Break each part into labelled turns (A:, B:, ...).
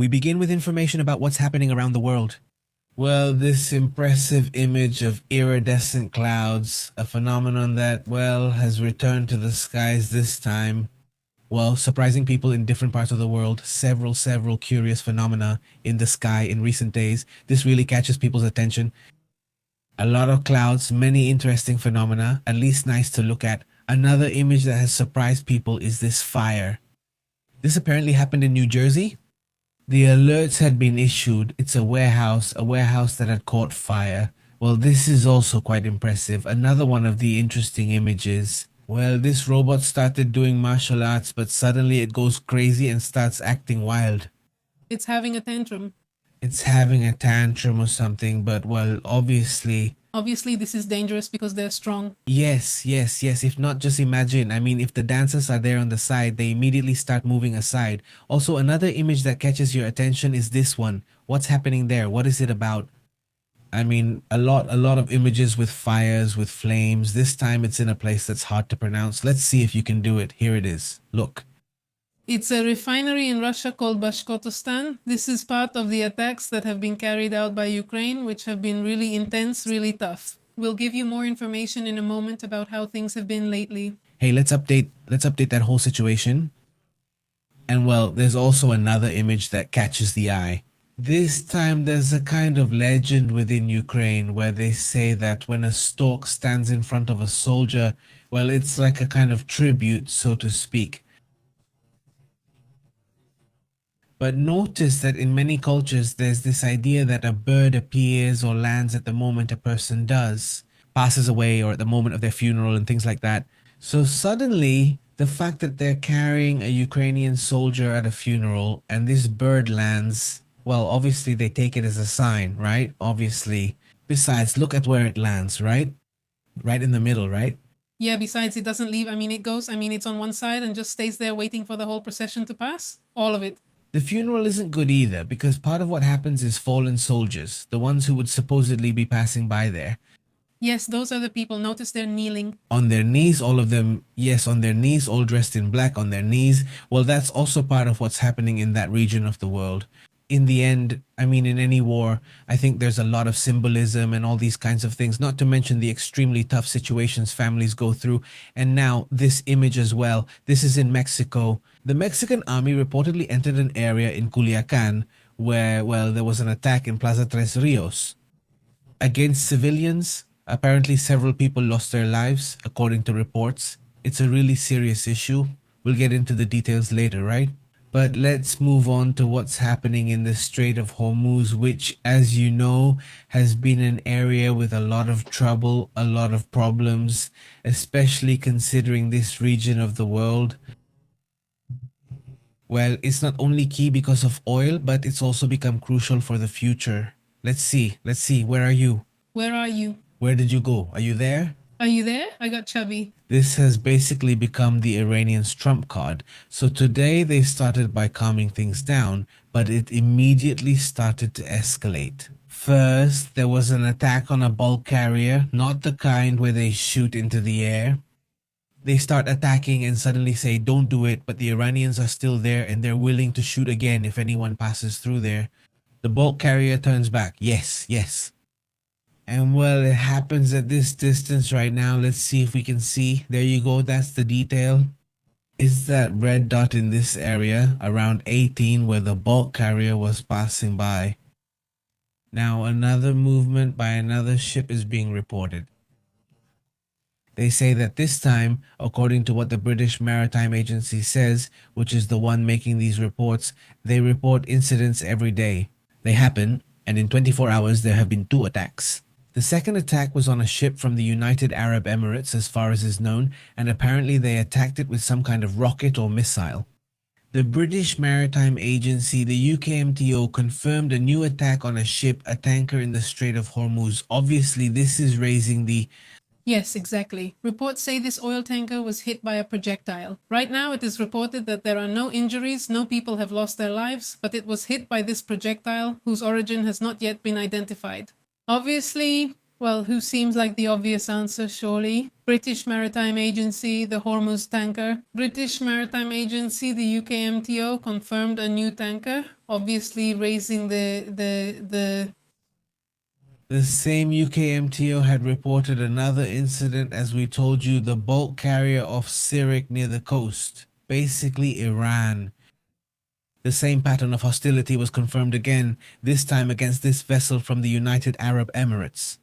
A: We begin with information about what's happening around the world. Well, this impressive image of iridescent clouds, a phenomenon that, well, has returned to the skies this time. Well, surprising people in different parts of the world, several curious phenomena in the sky in recent days. This really catches people's attention. A lot of clouds, many interesting phenomena, at least nice to look at. Another image that has surprised people is this fire. This apparently happened in New Jersey. The alerts had been issued. It's a warehouse that had caught fire. Well, this is also quite impressive. Another one of the interesting images. Well, this robot started doing martial arts, but suddenly it goes crazy and starts acting wild.
B: It's having a tantrum.
A: It's having a tantrum or something, but well, obviously.
B: Obviously, this is dangerous because they're strong.
A: Yes. If not, just imagine. I mean, if the dancers are there on the side, they immediately start moving aside. Also, another image that catches your attention is this one. What's happening there? What is it about? I mean, a lot of images with fires, with flames. This time it's in a place that's hard to pronounce. Let's see if you can do it. Here it is. Look.
B: It's a refinery in Russia called Bashkortostan. This is part of the attacks that have been carried out by Ukraine, which have been really intense, really tough. We'll give you more information in a moment about how things have been lately.
A: Hey, let's update that whole situation. And well, there's also another image that catches the eye. This time there's a kind of legend within Ukraine where they say that when a stork stands in front of a soldier, well, it's like a kind of tribute, so to speak. But notice that in many cultures, there's this idea that a bird appears or lands at the moment a person does, passes away, or at the moment of their funeral and things like that. So suddenly, the fact that they're carrying a Ukrainian soldier at a funeral and this bird lands, well, obviously they take it as a sign, right? Obviously. Besides, look at where it lands, right? Right in the middle, right?
B: Yeah, besides, it doesn't leave. It's on one side and just stays there waiting for the whole procession to pass. All of it.
A: The funeral isn't good either because part of what happens is fallen soldiers, the ones who would supposedly be passing by there.
B: Yes, those are the people. Notice they're kneeling.
A: On their knees, all of them, yes, on their knees, all dressed in black, on their knees. Well, that's also part of what's happening in that region of the world. In the end, I mean, in any war, I think there's a lot of symbolism and all these kinds of things, not to mention the extremely tough situations families go through. And now this image as well. This is in Mexico. The Mexican army reportedly entered an area in Culiacan where, well, there was an attack in Plaza Tres Rios against civilians. Apparently, several people lost their lives, according to reports. It's a really serious issue. We'll get into the details later, right? But let's move on to what's happening in the Strait of Hormuz, which, as you know, has been an area with a lot of trouble, a lot of problems, especially considering this region of the world. Well, it's not only key because of oil, but it's also become crucial for the future. Let's see. Where are you?
B: Where are you?
A: Where did you go? Are you there?
B: Are you there? I got chubby.
A: This has basically become the Iranians' trump card. So today they started by calming things down, but it immediately started to escalate. First, there was an attack on a bulk carrier, not the kind where they shoot into the air. They start attacking and suddenly say, don't do it, but the Iranians are still there and they're willing to shoot again if anyone passes through there. The bulk carrier turns back. Yes. And well, it happens at this distance right now. Let's see if we can see. There you go. That's the detail. Is that red dot in this area around 18 where the bulk carrier was passing by. Now another movement by another ship is being reported. They say that this time, according to what the British Maritime Agency says, which is the one making these reports, they report incidents every day. They happen, and in 24 hours there have been 2 attacks. The second attack was on a ship from the United Arab Emirates as far as is known, and apparently they attacked it with some kind of rocket or missile. The British Maritime Agency, the UKMTO, confirmed a new attack on a ship, a tanker in the Strait of Hormuz. Obviously, this is raising the...
B: Yes, exactly. Reports say this oil tanker was hit by a projectile. Right now, it is reported that there are no injuries, no people have lost their lives, but it was hit by this projectile, whose origin has not yet been identified. Obviously, Well, who seems like the obvious answer, surely? British Maritime Agency, the Hormuz tanker. British Maritime Agency, the UKMTO, confirmed a new tanker, obviously raising
A: The same UKMTO had reported another incident, as we told you, the bulk carrier off Syriac near the coast, basically Iran. The same pattern of hostility was confirmed again, this time against this vessel from the United Arab Emirates.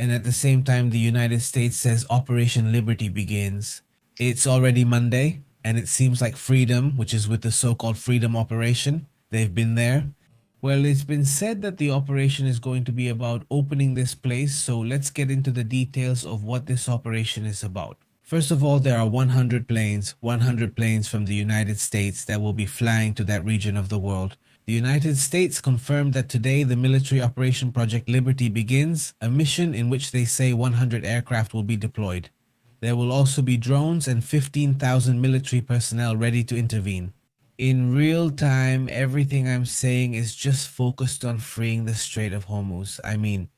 A: And at the same time, the United States says Operation Liberty begins. It's already Monday, and it seems like Freedom, which is with the so-called Freedom Operation, they've been there. Well, it's been said that the operation is going to be about opening this place, so let's get into the details of what this operation is about. First of all, there are 100 planes from the United States that will be flying to that region of the world. The United States confirmed that today the military operation Project Liberty begins, a mission in which they say 100 aircraft will be deployed. There will also be drones and 15,000 military personnel ready to intervene. In real time, everything I'm saying is just focused on freeing the Strait of Hormuz. I mean,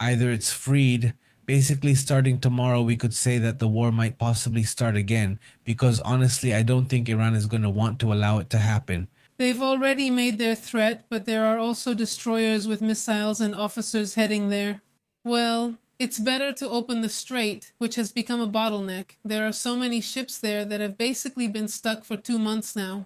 A: either it's freed. Basically, starting tomorrow, we could say that the war might possibly start again, because honestly, I don't think Iran is going to want to allow it to happen.
B: They've already made their threat, but there are also destroyers with missiles and officers heading there. Well, it's better to open the strait, which has become a bottleneck. There are so many ships there that have basically been stuck for 2 months now.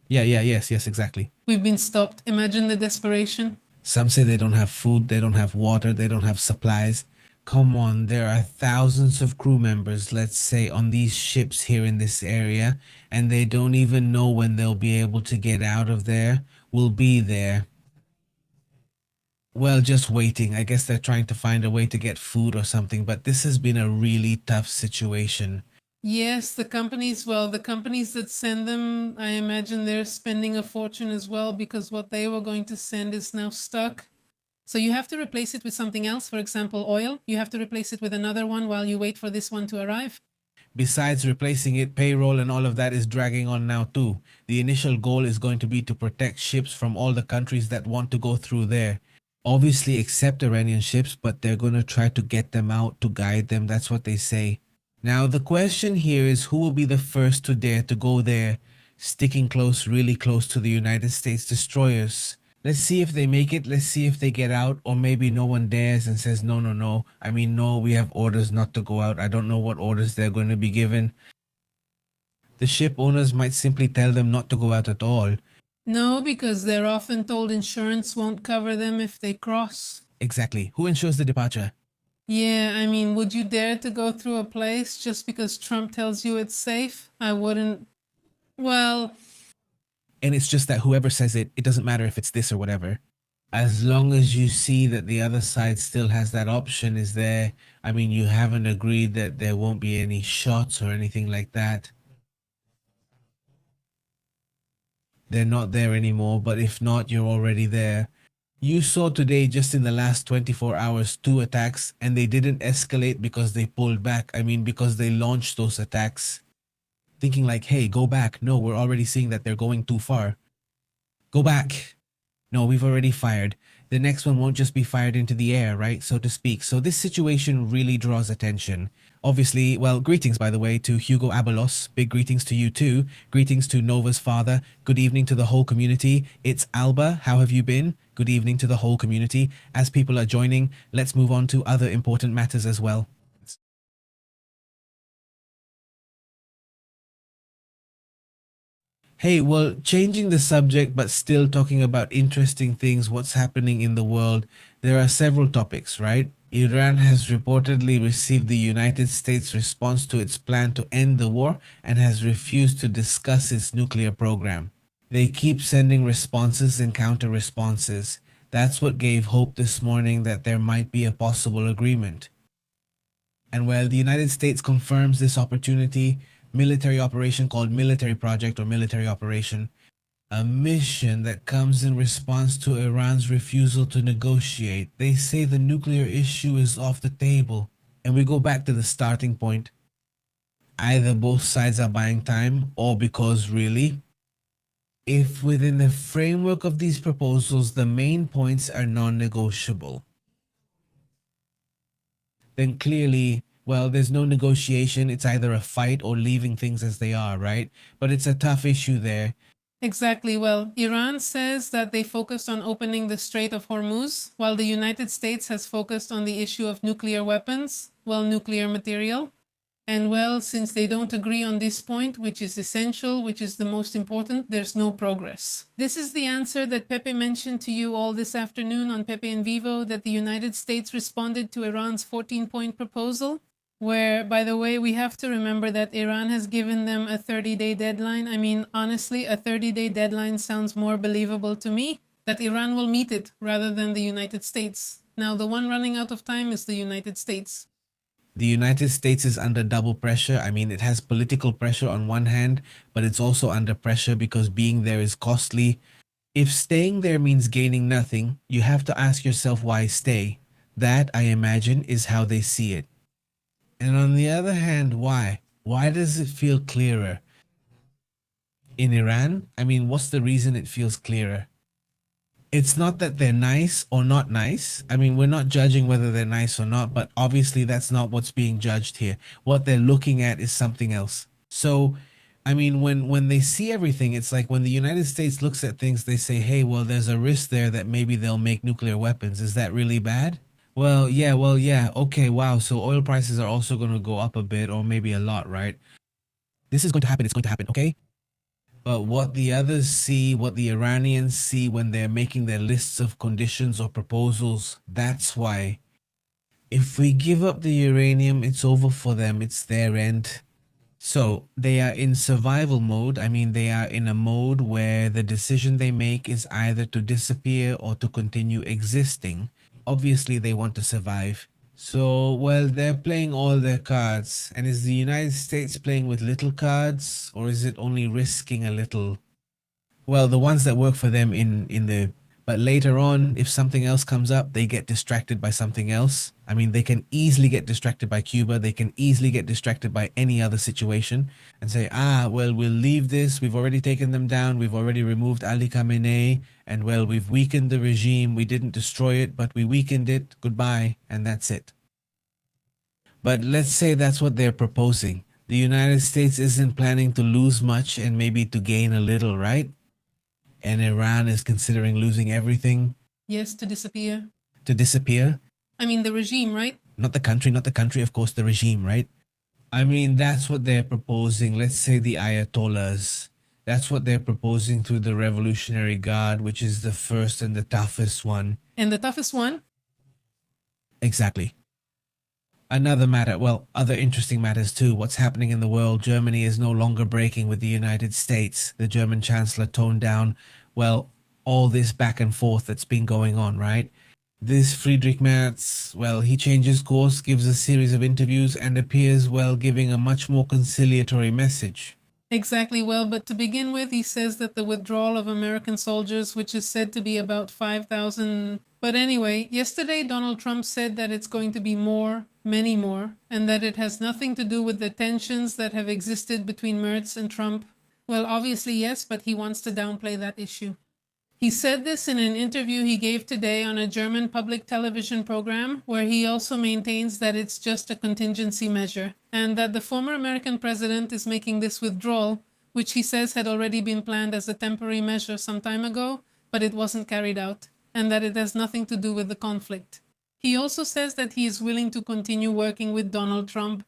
A: Yes, exactly.
B: We've been stopped. Imagine the desperation.
A: Some say they don't have food, they don't have water, they don't have supplies. Come on, there are thousands of crew members, let's say, on these ships here in this area, and they don't even know when they'll be able to get out of there. We'll be there. Well, just waiting. I guess they're trying to find a way to get food or something, but this has been a really tough situation.
B: Yes, the companies that send them, I imagine they're spending a fortune as well, because what they were going to send is now stuck. So you have to replace it with something else, for example, oil. You have to replace it with another one while you wait for this one to arrive.
A: Besides replacing it, payroll and all of that is dragging on now too. The initial goal is going to be to protect ships from all the countries that want to go through there. Obviously except Iranian ships, but they're going to try to get them out to guide them. That's what they say. Now the question here is, who will be the first to dare to go there, sticking close, really close to the United States destroyers? Let's see if they make it. Let's see if they get out, or maybe no one dares and says, no. I mean, no, we have orders not to go out. I don't know what orders they're going to be given. The ship owners might simply tell them not to go out at all.
B: No, because they're often told insurance won't cover them if they cross.
A: Exactly. Who ensures the departure?
B: Yeah, I mean, would you dare to go through a place just because Trump tells you it's safe? I wouldn't. Well,
A: and it's just that whoever says it, it doesn't matter if it's this or whatever. As long as you see that the other side still has that option is there. I mean, you haven't agreed that there won't be any shots or anything like that. They're not there anymore, but if not, you're already there. You saw today, just in the last 24 hours, 2 attacks, and they didn't escalate because they pulled back. I mean, because they launched those attacks thinking like, hey, go back. No, we're already seeing that they're going too far. Go back. No, we've already fired. The next one won't just be fired into the air, right? So to speak. So this situation really draws attention. Obviously, well, greetings, by the way, to Hugo Abelos. Big greetings to you too. Greetings to Nova's father. Good evening to the whole community. It's Alba. How have you been? Good evening to the whole community. As people are joining, let's move on to other important matters as well. Hey, well, changing the subject, but still talking about interesting things, what's happening in the world. There are several topics, right? Iran has reportedly received the United States' response to its plan to end the war and has refused to discuss its nuclear program. They keep sending responses and counter responses. That's what gave hope this morning that there might be a possible agreement. And while the United States confirms this opportunity, military operation called Military Project or Military Operation, a mission that comes in response to Iran's refusal to negotiate. They say the nuclear issue is off the table. And we go back to the starting point. Either both sides are buying time, or because really, If within the framework of these proposals the main points are non-negotiable, then clearly, well, there's no negotiation. It's either a fight or leaving things as they are, right? But it's a tough issue there.
B: Exactly. Well, Iran says that they focused on opening the Strait of Hormuz, while the United States has focused on the issue of nuclear weapons, well, nuclear material. And well, since they don't agree on this point, which is essential, which is the most important, there's no progress. This is the answer that Pepe mentioned to you all this afternoon on Pepe in Vivo, that the United States responded to Iran's 14-point proposal, where, by the way, we have to remember that Iran has given them a 30-day deadline. I mean, honestly, a 30-day deadline sounds more believable to me, that Iran will meet it rather than the United States. Now, the one running out of time is the United States.
A: The United States is under double pressure. I mean, it has political pressure on one hand, but it's also under pressure because being there is costly. If staying there means gaining nothing, you have to ask yourself why stay. That, I imagine, is how they see it. And on the other hand, why? Why does it feel clearer? In Iran, I mean, what's the reason it feels clearer? It's not that they're nice or not nice. I mean, we're not judging whether they're nice or not, but obviously that's not what's being judged here. What they're looking at is something else. So, I mean, when they see everything, it's like when the United States looks at things, they say, "Hey, well, there's a risk there that maybe they'll make nuclear weapons. Is that really bad?" Well, yeah. Okay, wow. So oil prices are also going to go up a bit or maybe a lot, right? This is going to happen. It's going to happen, okay? But what the others see, what the Iranians see when they're making their lists of conditions or proposals, that's why. If we give up the uranium, it's over for them, it's their end. So they are in survival mode. I mean, they are in a mode where the decision they make is either to disappear or to continue existing. Obviously, they want to survive. So, well, they're playing all their cards. And is the United States playing with little cards, or is it only risking a little? Well, the ones that work for them in the but later on, if something else comes up, they get distracted by something else. I mean, they can easily get distracted by Cuba. They can easily get distracted by any other situation and say, well, we'll leave this. We've already taken them down. We've already removed Ali Khamenei. And well, we've weakened the regime. We didn't destroy it, but we weakened it. Goodbye. And that's it. But let's say that's what they're proposing. The United States isn't planning to lose much and maybe to gain a little, right? And Iran is considering losing everything
B: Yes, to disappear.
A: to disappear.
B: I mean, the regime, right?
A: Not the country, of course, the regime, right? I mean, that's what they're proposing. Let's say the Ayatollahs. That's what they're proposing to the Revolutionary Guard, which is the first and the toughest one.
B: And the toughest one?
A: Exactly. Another matter, well, other interesting matters too. What's happening in the world? Germany is no longer breaking with the United States. The German Chancellor toned down, well, all this back and forth that's been going on, right? This Friedrich Merz, well, he changes course, gives a series of interviews, and appears, well, giving a much more conciliatory message.
B: Exactly. Well, but to begin with, he says that the withdrawal of American soldiers, which is said to be about 5,000. But anyway, yesterday Donald Trump said that it's going to be more, many more, and that it has nothing to do with the tensions that have existed between Merz and Trump. Well, obviously, yes, but he wants to downplay that issue. He said this in an interview he gave today on a German public television program, where he also maintains that it's just a contingency measure, and that the former American president is making this withdrawal, which he says had already been planned as a temporary measure some time ago, but it wasn't carried out, and that it has nothing to do with the conflict. He also says that he is willing to continue working with Donald Trump.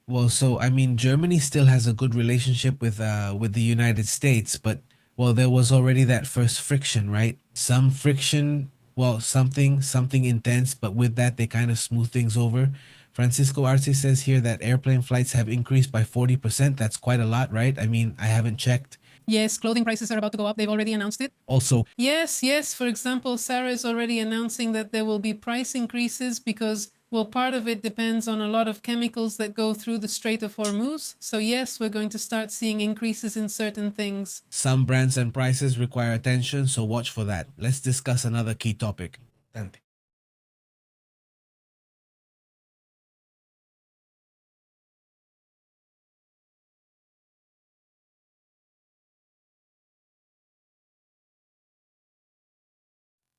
A: Well, so I mean, Germany still has a good relationship with the United States, but well, there was already that first friction, right? Some friction, well, something intense, but with that they kind of smooth things over. Francisco Arce says here that airplane flights have increased by 40%. That's quite a lot, right? I mean, I haven't checked.
B: Yes, clothing prices are about to go up. They've already announced it.
A: Also,
B: Yes. For example, Sarah is already announcing that there will be price increases because, well, part of it depends on a lot of chemicals that go through the Strait of Hormuz. So yes, we're going to start seeing increases in certain things.
A: some brands and prices require attention, so watch for that. Let's discuss another key topic. Tante.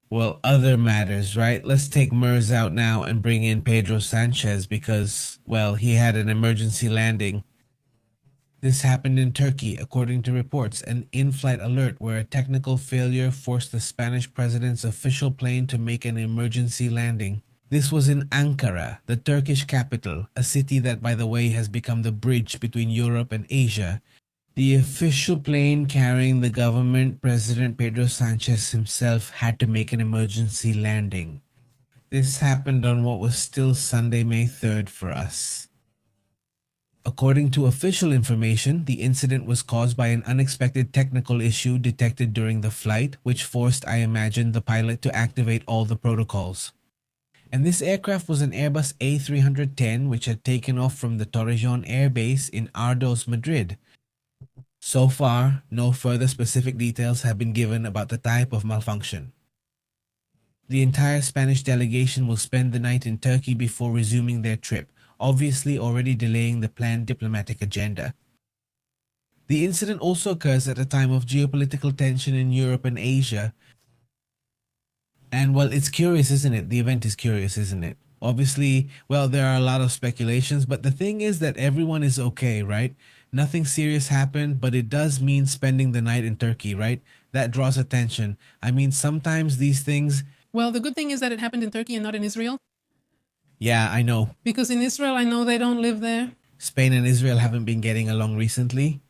A: Well, other matters, right? Let's take Mers out now and bring in Pedro Sanchez because, well, he had an emergency landing. This happened in Turkey, according to reports, an in-flight alert where a technical failure forced the Spanish president's official plane to make an emergency landing. This was in Ankara, the Turkish capital, a city that, by the way, has become the bridge between Europe and Asia. The official plane carrying the government, President Pedro Sanchez himself, had to make an emergency landing. This happened on what was still Sunday, May 3rd for us. According to official information, the incident was caused by an unexpected technical issue detected during the flight, which forced, I imagine, the pilot to activate all the protocols. And this aircraft was an Airbus A310, which had taken off from the Torrejon Air Base in Ardos, Madrid. So far, no further specific details have been given about the type of malfunction. The entire Spanish delegation will spend the night in Turkey before resuming their trip, obviously already delaying the planned diplomatic agenda. The incident also occurs at a time of geopolitical tension in Europe and Asia. And well, it's curious, isn't it? The event is curious, isn't it? Obviously, well, there are a lot of speculations, but the thing is that everyone is okay, right? Nothing serious happened, but it does mean spending the night in Turkey, right? That draws attention. I mean, sometimes these things.
B: Well, the good thing is that it happened in Turkey and not in Israel.
A: Yeah, I know.
B: Because in Israel, I know they don't live there.
A: Spain and Israel haven't been getting along recently.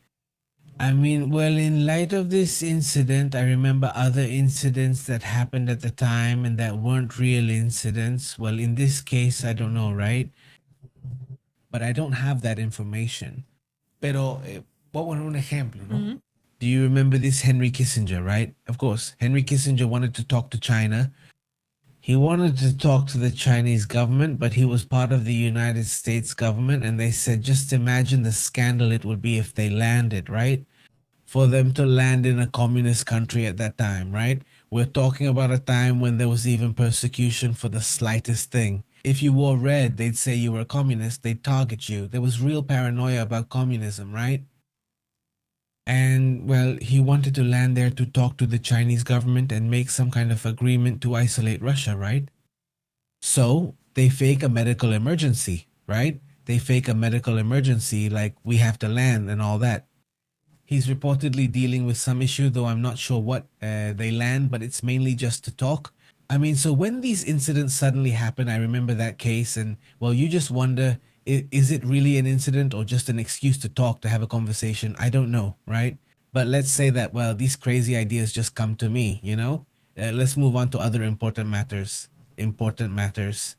A: I mean, well, in light of this incident, I remember other incidents that happened at the time and that weren't real incidents. Well, in this case, I don't know, right? But I don't have that information. Pero, what was un ejemplo, no? Do you remember this Henry Kissinger, right? Of course, Henry Kissinger wanted to talk to China. He wanted to talk to the Chinese government, but he was part of the United States government, and they said, just imagine the scandal it would be if they landed, right? For them to land in a communist country at that time, right? We're talking about a time when there was even persecution for the slightest thing. If you wore red, they'd say you were a communist, they'd target you. There was real paranoia about communism, right? And well, he wanted to land there to talk to the Chinese government and make some kind of agreement to isolate Russia, right? So they fake a medical emergency, right? They fake a medical emergency like we have to land and all that. He's reportedly dealing with some issue, though I'm not sure what they land, but it's mainly just to talk. I mean, so when these incidents suddenly happen, I remember that case, and well, you just wonder, is it really an incident or just an excuse to talk, to have a conversation? I don't know, right? But let's say that, well, these crazy ideas just come to me, you know? Let's move on to other important matters. Important matters.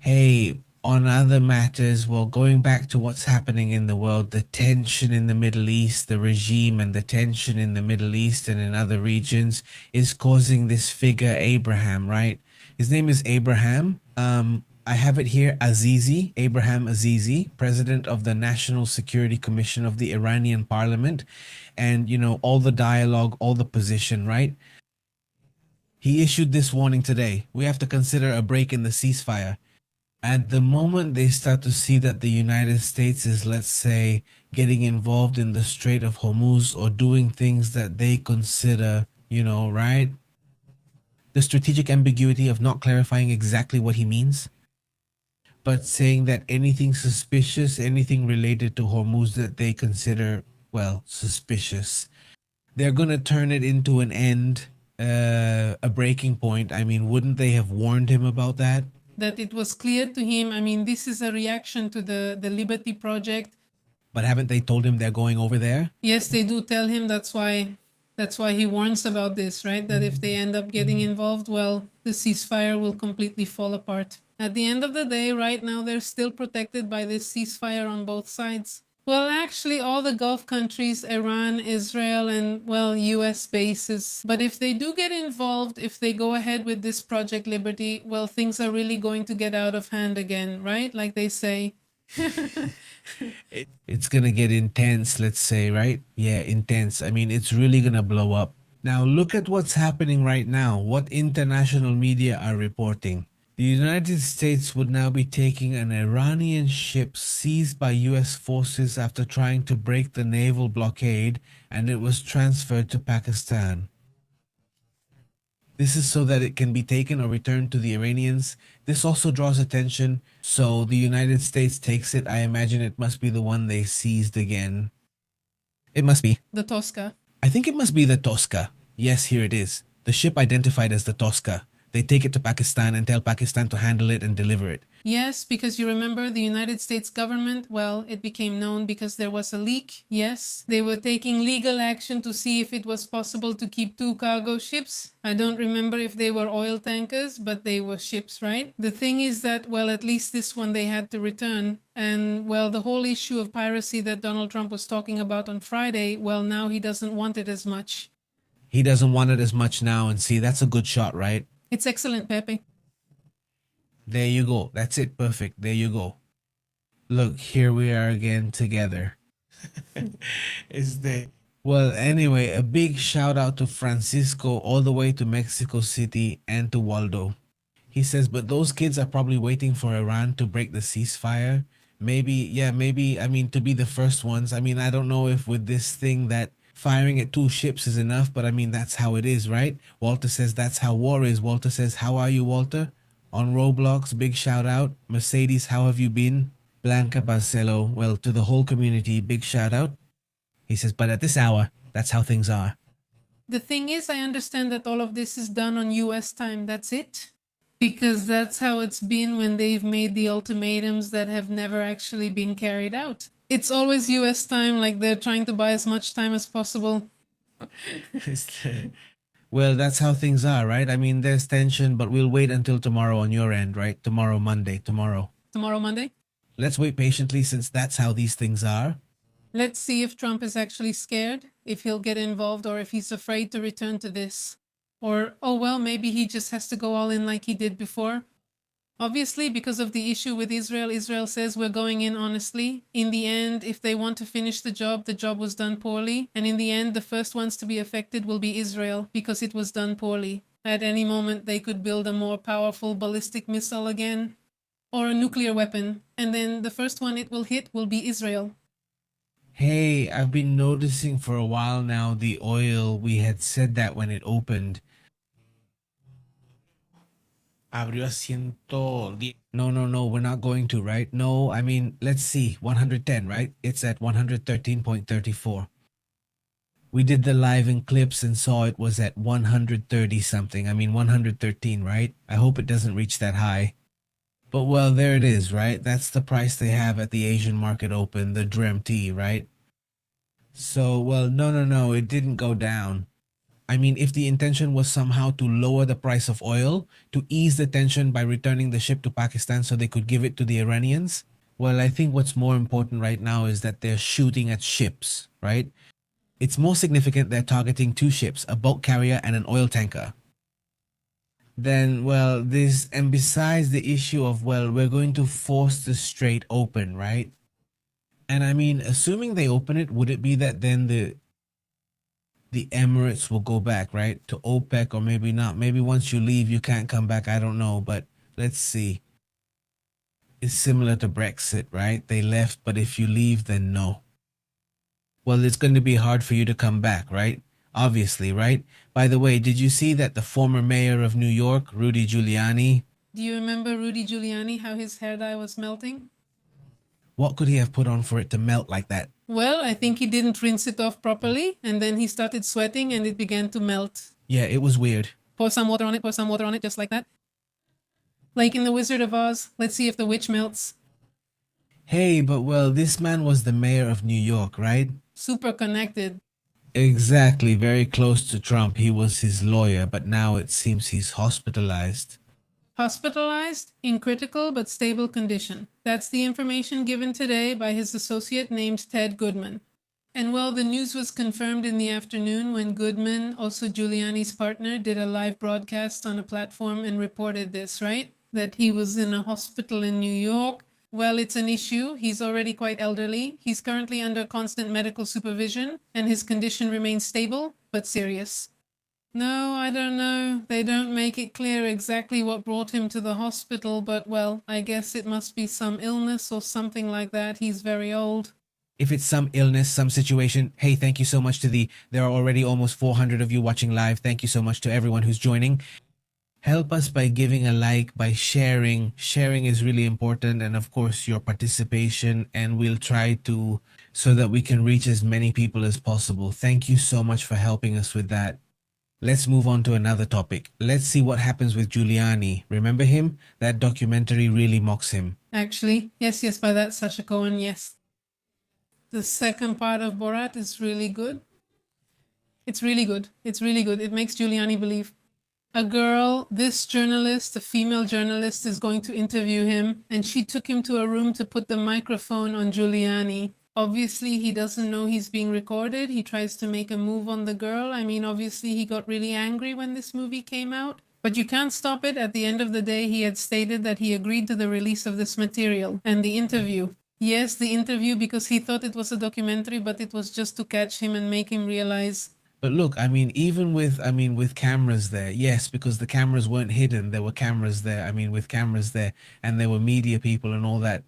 A: Hey, on other matters, well, going back to what's happening in the world, the tension in the Middle East, the regime and the tension in the Middle East and in other regions is causing this figure, Abraham, right? His name is Abraham. I have it here, Azizi, Abraham Azizi, president of the National Security Commission of the Iranian parliament. And, you know, all the dialogue, all the position, right? He issued this warning today. We have to consider a break in the ceasefire. At the moment they start to see that the United States is, let's say, getting involved in the Strait of Hormuz or doing things that they consider, you know, right? The strategic ambiguity of not clarifying exactly what he means, but saying that anything suspicious, anything related to Hormuz that they consider, well, suspicious, they're going to turn it into an end, a breaking point. I mean, wouldn't they have warned him about that?
B: That it was clear to him. I mean, this is a reaction to the Liberty Project.
A: But haven't they told him they're going over there?
B: Yes, they do tell him. That's why he warns about this, right? That if they end up getting involved, well, the ceasefire will completely fall apart. At the end of the day, right now, they're still protected by this ceasefire on both sides. Well, actually, all the Gulf countries, Iran, Israel, and, well, US bases. But if they do get involved, if they go ahead with this Project Liberty, well, things are really going to get out of hand again, right? Like they say.
A: It's going to get intense, let's say, right? Yeah, intense. I mean, it's really going to blow up. Now look at what's happening right now, what international media are reporting. The United States would now be taking an Iranian ship seized by US forces after trying to break the naval blockade, and it was transferred to Pakistan. This is so that it can be taken or returned to the Iranians. This also draws attention, so the United States takes it. I imagine it must be the one they seized again. It must be.
B: The Tosca.
A: I think it must be the Tosca. Yes, here it is. The ship identified as the Tosca. They take it to Pakistan and tell Pakistan to handle it and deliver it.
B: Yes, because you remember the United States government, well, it became known because there was a leak. Yes, they were taking legal action to see if it was possible to keep 2 cargo ships. I don't remember if they were oil tankers, but they were ships, right? The thing is that, well, at least this one they had to return. And, well, the whole issue of piracy that Donald Trump was talking about on Friday, well, now he doesn't want it as much.
A: He doesn't want it as much now, and see, that's a good shot, right?
B: It's excellent, Pepe.
A: There you go. That's it. Perfect. There you go. Look, here we are again together. Is the Well, anyway, a big shout out to Francisco all the way to Mexico City and to Waldo. He says, but those kids are probably waiting for Iran to break the ceasefire. Maybe, yeah, maybe, I mean, to be the first ones. I mean, I don't know if with this thing that firing at 2 ships is enough, but I mean, that's how it is, right? Walter says that's how war is. Walter says, how are you, Walter? On Roblox, big shout out. Mercedes, how have you been? Blanca Barcelo, well, to the whole community, big shout out. He says, but at this hour, that's how things are.
B: The thing is, I understand that all of this is done on US time. That's it. Because that's how it's been when they've made the ultimatums that have never actually been carried out. It's always US time, like they're trying to buy as much time as possible.
A: Well, that's how things are, right? I mean, there's tension, but we'll wait until tomorrow on your end, right? Tomorrow, Monday, tomorrow.
B: Tomorrow, Monday?
A: Let's wait patiently since that's how these things are.
B: Let's see if Trump is actually scared, if he'll get involved, or if he's afraid to return to this. Or, oh well, maybe he just has to go all in like he did before. Obviously, because of the issue with Israel, Israel says we're going in honestly. In the end, if they want to finish the job was done poorly. And in the end, the first ones to be affected will be Israel because it was done poorly. At any moment, they could build a more powerful ballistic missile again or a nuclear weapon. And then the first one it will hit will be Israel.
A: Hey, I've been noticing for a while now the oil. We had said that when it opened. Abrió a 110. No, we're not going to, right? No, I mean, let's see. 110, right? It's at 113.34. We did the live in clips and saw it was at 130 something. I mean, 113, right? I hope it doesn't reach that high. But well, there it is, right? That's the price they have at the Asian market open, the DREAMT, right? So, well, no, it didn't go down. I mean, if the intention was somehow to lower the price of oil, to ease the tension by returning the ship to Pakistan so they could give it to the Iranians, well, I think what's more important right now is that they're shooting at ships, right? It's more significant they're targeting 2 ships, a bulk carrier and an oil tanker. Then, well, and besides the issue of, well, we're going to force the strait open, right? And I mean, assuming they open it, would it be that then the Emirates will go back, right, to OPEC, or maybe not? Maybe once you leave, you can't come back. I don't know, but let's see. It's similar to Brexit, right? They left, but if you leave, then no. Well, it's going to be hard for you to come back, right? Obviously, right? By the way, did you see that the former mayor of New York, Rudy Giuliani?
B: Do you remember Rudy Giuliani, how his hair dye was melting?
A: What could he have put on for it to melt like that?
B: Well, I think he didn't rinse it off properly, and then he started sweating and it began to melt.
A: Yeah, it was weird.
B: Pour some water on it, just like that. Like in The Wizard of Oz, let's see if the witch melts.
A: Hey, but well, this man was the mayor of New York, right?
B: Super connected.
A: Exactly, very close to Trump. He was his lawyer, but now it seems he's hospitalized.
B: Hospitalized in critical but stable condition. That's the information given today by his associate named Ted Goodman. And well, the news was confirmed in the afternoon when Goodman, also Giuliani's partner, did a live broadcast on a platform and reported this, right? That he was in a hospital in New York. Well, it's an issue. He's already quite elderly. He's currently under constant medical supervision, and his condition remains stable but serious. No, I don't know. They don't make it clear exactly what brought him to the hospital, but well, I guess it must be some illness or something like that. He's very old.
A: If it's some illness, some situation, hey, thank you so much to there are already almost 400 of you watching live. Thank you so much to everyone who's joining. Help us by giving a like, by sharing. Sharing is really important, and of course, your participation. And we'll try to so that we can reach as many people as possible. Thank you so much for helping us with that. Let's move on to another topic. Let's see what happens with Giuliani. Remember him? That documentary really mocks him.
B: Actually, yes, by that Sacha Cohen, yes. The second part of Borat is really good. It's really good. It's really good. It makes Giuliani believe. A girl, this journalist, a female journalist, is going to interview him, and she took him to a room to put the microphone on Giuliani. Obviously, he doesn't know he's being recorded. He tries to make a move on the girl. I mean, obviously, he got really angry when this movie came out. But you can't stop it. At the end of the day, he had stated that he agreed to the release of this material and the interview. Yes, the interview, because he thought it was a documentary, but it was just to catch him and make him realize.
A: But look, I mean, even with cameras there, yes, because the cameras weren't hidden. There were cameras there. I mean, with cameras there, and there were media people and all that.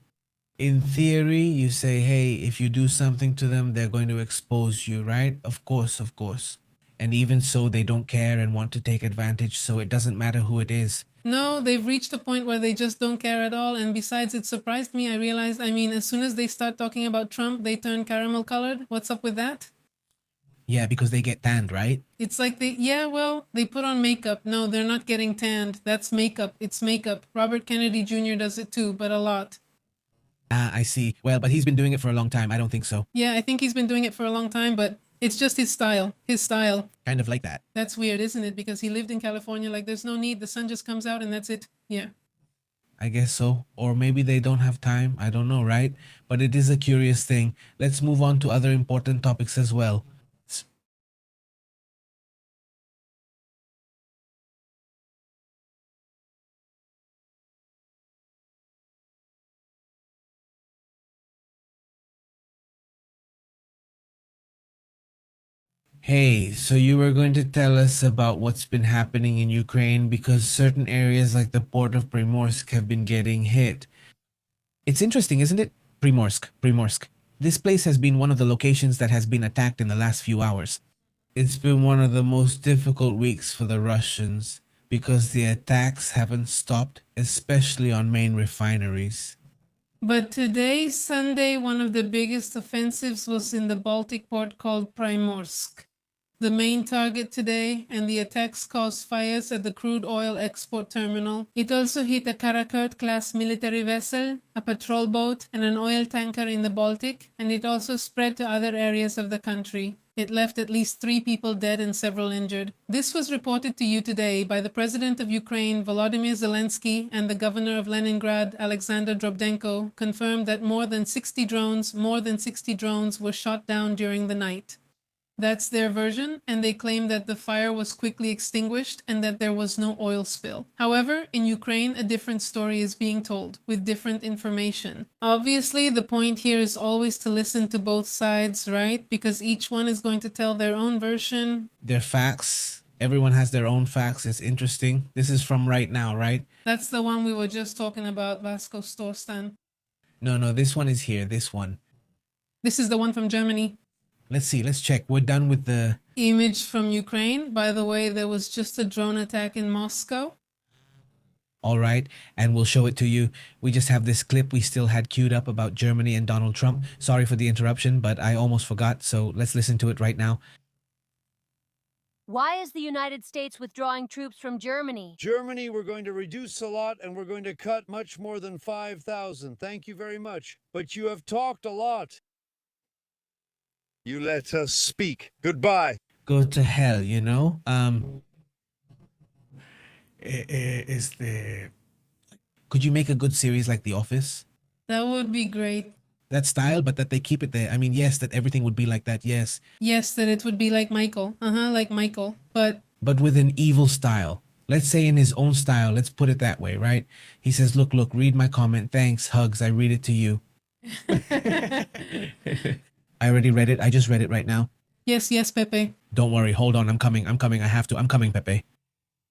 A: In theory, you say, hey, if you do something to them, they're going to expose you, right? Of course, of course. And even so, they don't care and want to take advantage, so it doesn't matter who it is.
B: No, they've reached a point where they just don't care at all. And besides, it surprised me. I realized, I mean, as soon as they start talking about Trump, they turn caramel colored. What's up with that?
A: Yeah, because they get tanned, right?
B: It's like they put on makeup. No, they're not getting tanned. That's makeup. It's makeup. Robert Kennedy Jr. does it too, but a lot.
A: Ah, I see. Well, but he's been doing it for a long time. I don't think so.
B: Yeah, I think he's been doing it for a long time, but it's just his style. His style.
A: Kind of like that.
B: That's weird, isn't it? Because he lived in California. Like, there's no need. The sun just comes out and that's it. Yeah.
A: I guess so. Or maybe they don't have time. I don't know, right? But it is a curious thing. Let's move on to other important topics as well. Hey, so you were going to tell us about what's been happening in Ukraine because certain areas like the port of Primorsk have been getting hit. It's interesting, isn't it? Primorsk. This place has been one of the locations that has been attacked in the last few hours. It's been one of the most difficult weeks for the Russians because the attacks haven't stopped, especially on main refineries.
B: But today, Sunday, one of the biggest offensives was in the Baltic port called Primorsk. The main target today, and the attacks caused fires at the crude oil export terminal. It also hit a Karakurt-class military vessel, a patrol boat, and an oil tanker in the Baltic, and it also spread to other areas of the country. It left at least 3 people dead and several injured. This was reported to you today by the President of Ukraine, Volodymyr Zelensky, and the Governor of Leningrad, Alexander Drobdenko, confirmed that more than 60 drones were shot down during the night. That's their version, and they claim that the fire was quickly extinguished and that there was no oil spill. However, in Ukraine, a different story is being told, with different information. Obviously, the point here is always to listen to both sides, right? Because each one is going to tell their own version.
A: Their facts. Everyone has their own facts. It's interesting. This is from right now, right?
B: That's the one we were just talking about, Vasco Storstan.
A: No, this one is here. This one.
B: This is the one from Germany.
A: Let's see. Let's check. We're done with the
B: image from Ukraine. By the way, there was just a drone attack in Moscow.
A: All right, and we'll show it to you. We just have this clip we still had queued up about Germany and Donald Trump. Sorry for the interruption, but I almost forgot, so let's listen to it right now.
C: Why is the United States withdrawing troops from Germany?
D: Germany, we're going to reduce a lot and we're going to cut much more than 5,000. Thank you very much. But you have talked a lot. You let us speak. Goodbye.
A: Go to hell, you know? Is the... Could you make a good series like The Office?
B: That would be great.
A: That style, but that they keep it there. I mean, yes, that everything would be like that, yes.
B: Yes, that it would be like Michael. Like Michael. But
A: with an evil style. Let's say in his own style. Let's put it that way, right? He says, look, read my comment. Thanks, hugs. I read it to you. I already read it. I just read it right now.
B: Yes, yes, Pepe.
A: Don't worry, hold on, I'm coming, I have to, I'm coming, Pepe.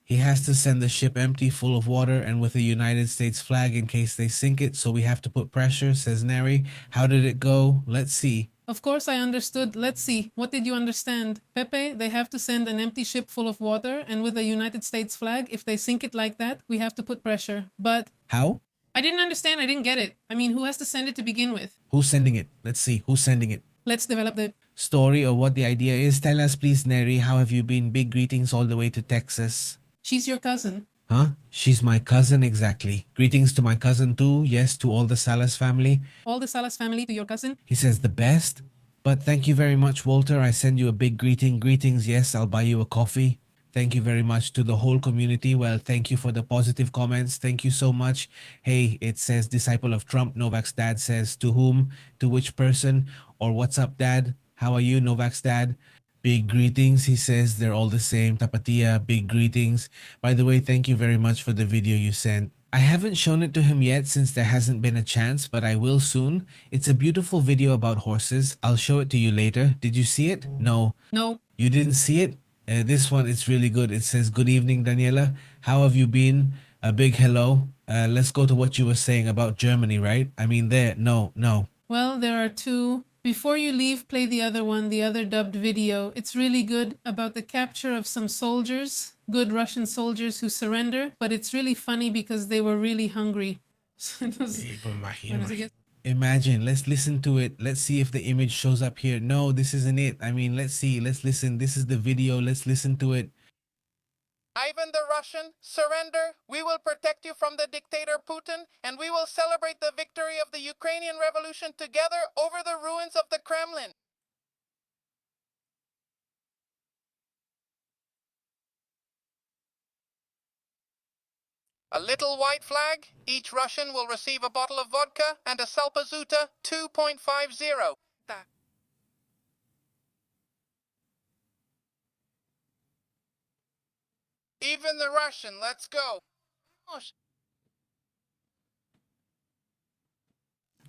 A: He has to send the ship empty, full of water, and with a United States flag in case they sink it, so we have to put pressure, says Neri. How did it go? Let's see.
B: Of course I understood. Let's see. What did you understand? Pepe, they have to send an empty ship full of water, and with a United States flag, if they sink it like that, we have to put pressure. But
A: How?
B: I didn't understand. I didn't get it. I mean, who has to send it to begin with?
A: Who's sending it? Let's see, who's sending it?
B: Let's develop the
A: Story or what the idea is. Tell us, please, Neri. How have you been? Big greetings all the way to Texas.
B: She's your cousin.
A: Huh? She's my cousin, exactly. Greetings to my cousin too. Yes, to all the Salas family.
B: All the Salas family to your cousin.
A: He says the best. But thank you very much, Walter. I send you a big greeting. Greetings, yes, I'll buy you a coffee. Thank you very much to the whole community. Well, thank you for the positive comments. Thank you so much. Hey, it says Disciple of Trump. Novak's dad says to whom, to which person, or what's up, dad? How are you, Novak's dad? Big greetings, he says. They're all the same. Tapatia, big greetings. By the way, thank you very much for the video you sent. I haven't shown it to him yet since there hasn't been a chance, but I will soon. It's a beautiful video about horses. I'll show it to you later. Did you see it? No.
B: No.
A: You didn't see it? This one, it's really good. It says, good evening, Daniela. How have you been? A big hello. Let's go to what you were saying about Germany, right? I mean, there. No.
B: Well, there are two. Before you leave, play the other one, the other dubbed video. It's really good about the capture of some soldiers, good Russian soldiers who surrender, but it's really funny because they were really hungry. So it was-
A: Imagine, let's listen to it. Let's see if the image shows up here. No, this isn't it. I mean, let's see, let's listen. This is the video. Let's listen to it.
E: Ivan the Russian, surrender. We will protect you from the dictator Putin, and we will celebrate the victory of the Ukrainian Revolution together over the ruins of the Kremlin. A little white flag. Each Russian will receive a bottle of vodka and a Salpazuta 2.50. Even the Russian, let's go.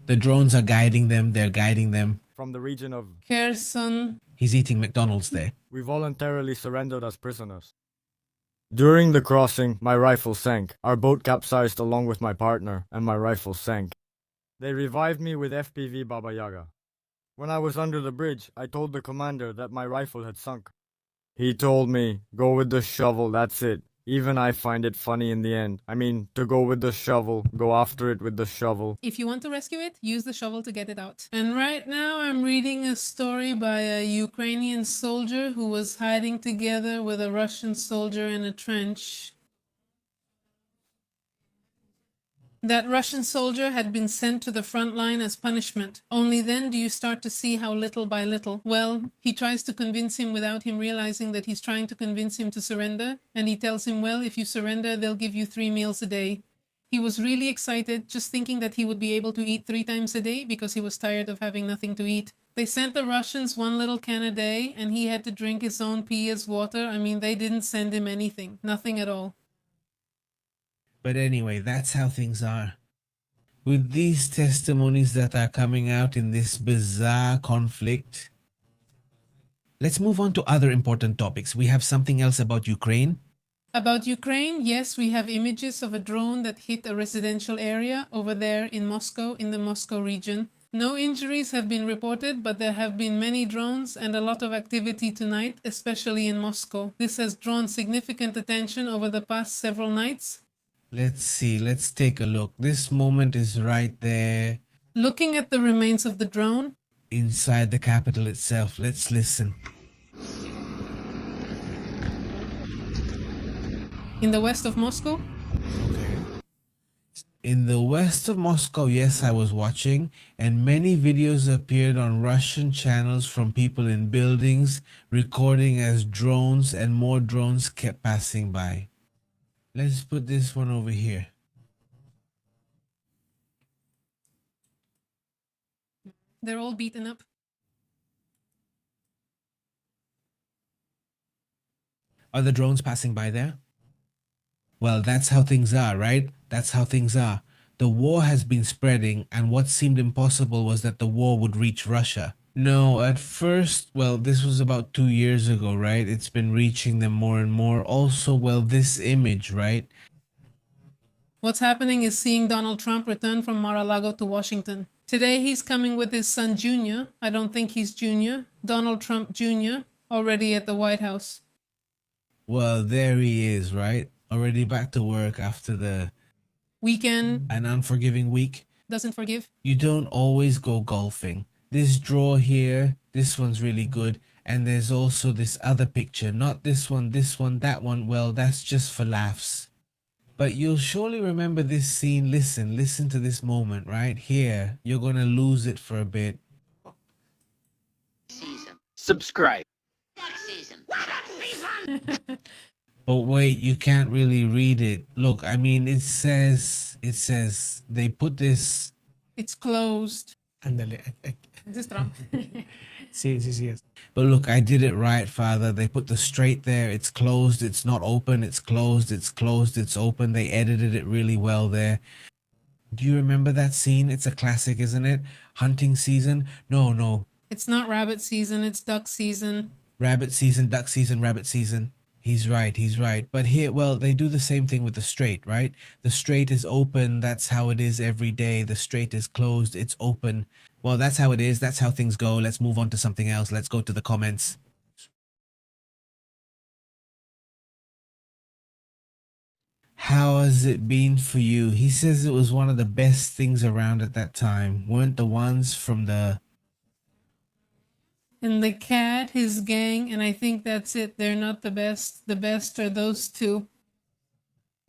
A: The drones are guiding them. They're guiding them.
F: From the region of...
B: Kherson.
A: He's eating McDonald's there.
F: We voluntarily surrendered as prisoners. During the crossing, my rifle sank. Our boat capsized along with my partner, and my rifle sank. They revived me with FPV Baba Yaga. When I was under the bridge, I told the commander that my rifle had sunk. He told me, go with the shovel, that's it. Even I find it funny in the end. I mean, to go with the shovel, go after it with the shovel.
B: If you want to rescue it, use the shovel to get it out. And right now I'm reading a story by a Ukrainian soldier who was hiding together with a Russian soldier in a trench. That Russian soldier had been sent to the front line as punishment. Only then do you start to see how little by little. Well, he tries to convince him without him realizing that he's trying to convince him to surrender. And he tells him, well, if you surrender, they'll give you 3 meals a day. He was really excited, just thinking that he would be able to eat 3 times a day because he was tired of having nothing to eat. They sent the Russians 1 little can a day, and he had to drink his own pee as water. I mean, they didn't send him anything. Nothing at all.
A: But anyway, that's how things are. With these testimonies that are coming out in this bizarre conflict, let's move on to other important topics. We have something else about Ukraine.
B: About Ukraine, yes, we have images of a drone that hit a residential area over there in Moscow, in the Moscow region. No injuries have been reported, but there have been many drones and a lot of activity tonight, especially in Moscow. This has drawn significant attention over the past several nights.
A: Let's see, let's take a look. This moment is right there.
B: Looking at the remains of the drone.
A: Inside the capital itself. Let's listen.
B: In the west of Moscow?
A: In the west of Moscow, yes, I was watching, and many videos appeared on Russian channels from people in buildings recording as drones, and more drones kept passing by. Let's put this one over here.
B: They're all beaten up.
A: Are the drones passing by there? Well, that's how things are, right? That's how things are. The war has been spreading, and what seemed impossible was that the war would reach Russia. No, at first, well, this was about 2 years ago, right? It's been reaching them more and more. Also, well, this image, right?
B: What's happening is seeing Donald Trump return from Mar-a-Lago to Washington. Today he's coming with his son Junior. I don't think he's Junior. Donald Trump Jr. already at the White House.
A: Well, there he is, right? Already back to work after
B: Weekend
A: an unforgiving week.
B: doesn't forgive.
A: You don't always go golfing. This draw here, this one's really good. And there's also this other picture. Not this one, that one. Well, that's just for laughs. But you'll surely remember this scene. Listen to this moment right here. You're gonna lose it for a bit.
G: Season. Subscribe. Season.
A: But wait, you can't really read it. Look, I mean, it says they put this.
B: It's closed.
H: Ándale.
B: This is Trump.
H: Sí, sí, sí es.
A: But look, I did it right, Father. They put the straight there. It's closed. It's not open. It's closed. It's closed. It's open. They edited it really well there. Do you remember that scene? It's a classic, isn't it? Hunting season? No.
B: It's not rabbit season, it's duck season.
A: Rabbit season, duck season, rabbit season. He's right. But here, well, they do the same thing with the strait, right? The strait is open. That's how it is every day. The strait is closed. It's open. Well, that's how it is. That's how things go. Let's move on to something else. Let's go to the comments. How has it been for you? He says it was one of the best things around at that time. Weren't the ones from the...
B: And the cat, his gang, and I think that's it. They're not the best. The best are those two.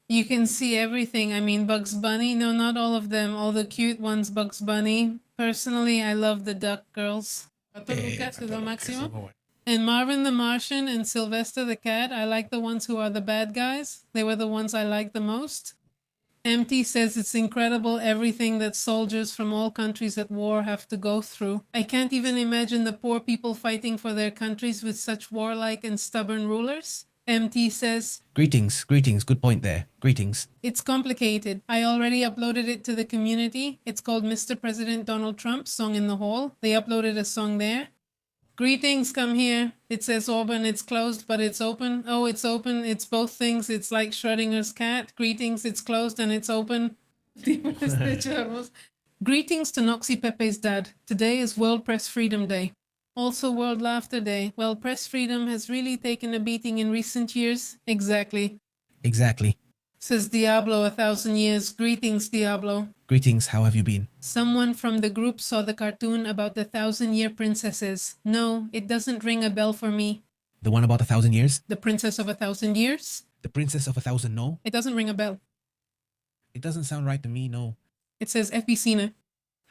B: You can see everything. I mean, Bugs Bunny. No, not all of them. All the cute ones, Bugs Bunny. Personally, I love the duck girls. Pato Lucas is lo máximo. And Marvin the Martian and Sylvester the cat, I like the ones who are the bad guys. They were the ones I liked the most. MT says it's incredible everything that soldiers from all countries at war have to go through. I can't even imagine the poor people fighting for their countries with such warlike and stubborn rulers. MT says,
A: Greetings. Good point there. Greetings.
B: it's complicated. I already uploaded it to the community. It's called Mr. President Donald Trump, Song in the Hall. They uploaded a song there. Greetings, come here. It says open, it's closed, but it's open. Oh, it's open. It's both things. It's like Schrodinger's cat. Greetings, it's closed and it's open. Greetings to Noxy Pepe's dad. Today is World Press Freedom Day. Also World Laughter Day. Well, press freedom has really taken a beating in recent years. Exactly. Says Diablo 1,000 years. Greetings, Diablo.
A: Greetings, how have you been?
B: Someone from the group saw the cartoon about the 1,000-year princesses. No, it doesn't ring a bell for me.
A: The one about 1,000 years?
B: The Princess of 1,000 Years?
A: The Princess of 1,000, no?
B: It doesn't ring a bell.
A: It doesn't sound right to me, no.
B: It says FB Cine.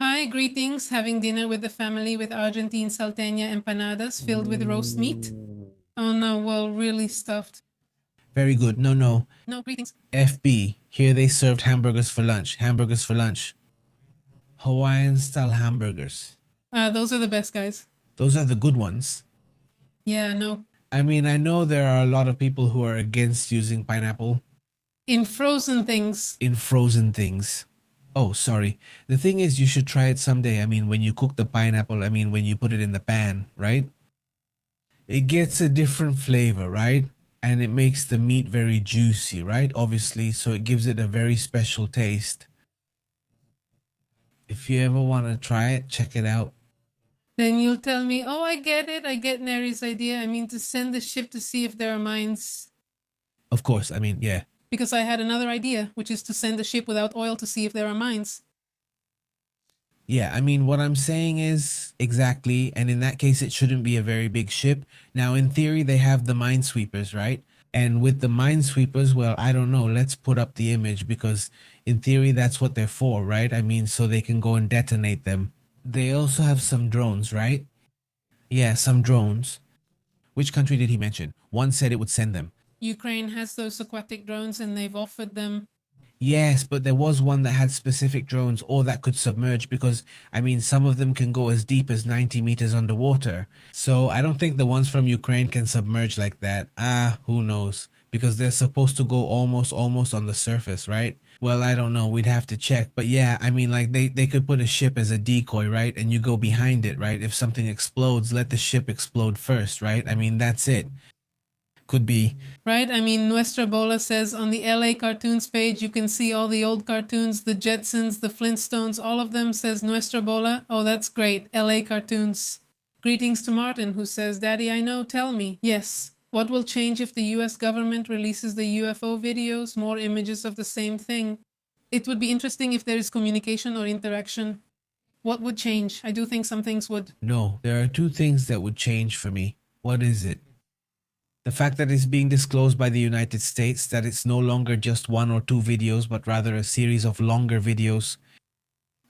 B: Hi, greetings. Having dinner with the family with Argentine salteña empanadas filled with roast meat. Oh no, well, really stuffed.
A: Very good. No.
B: No, greetings.
A: FB, here they served hamburgers for lunch. Hawaiian style hamburgers.
B: Those are the best guys.
A: Those are the good ones.
B: Yeah, no.
A: I mean, I know there are a lot of people who are against using pineapple
B: In frozen things.
A: in frozen things. Oh, sorry. The thing is, you should try it someday. I mean, when you cook the pineapple, when you put it in the pan, right? It gets a different flavor, right? And it makes the meat very juicy, right? Obviously, so it gives it a very special taste. If you ever want to try it, check it out.
B: Then you'll tell me, oh, I get it. I get Neri's idea. I mean, to send the ship to see if there are mines.
A: Of course, yeah.
B: Because I had another idea, which is to send the ship without oil to see if there are mines.
A: Yeah, what I'm saying is exactly, and in that case, it shouldn't be a very big ship. Now, in theory, they have the minesweepers, right? And with the minesweepers, well, I don't know. Let's put up the image because in theory, that's what they're for, right? So they can go and detonate them. They also have some drones, right? Yeah, some drones. Which country did he mention? One said it would send them.
B: Ukraine has those aquatic drones and they've offered them.
A: Yes, but there was one that had specific drones or that could submerge because, I mean, some of them can go as deep as 90 meters underwater. So I don't think the ones from Ukraine can submerge like that. Who knows? Because they're supposed to go almost on the surface, right? Well, I don't know. We'd have to check. But yeah, I mean, like they could put a ship as a decoy, right? And you go behind it, right? If something explodes, let the ship explode first, right? I mean, that's it. Could be.
B: Right? I mean, Nuestra Bola says on the LA cartoons page, you can see all the old cartoons, the Jetsons, the Flintstones, all of them says Nuestra Bola. Oh, that's great. LA cartoons. Greetings to Martin, who says, Daddy, I know, tell me. Yes. What will change if the US government releases the UFO videos, more images of the same thing? It would be interesting if there is communication or interaction. What would change? I do think some things would.
A: No, there are two things that would change for me. What is it? The fact that it's being disclosed by the United States, that it's no longer just one or two videos, but rather a series of longer videos.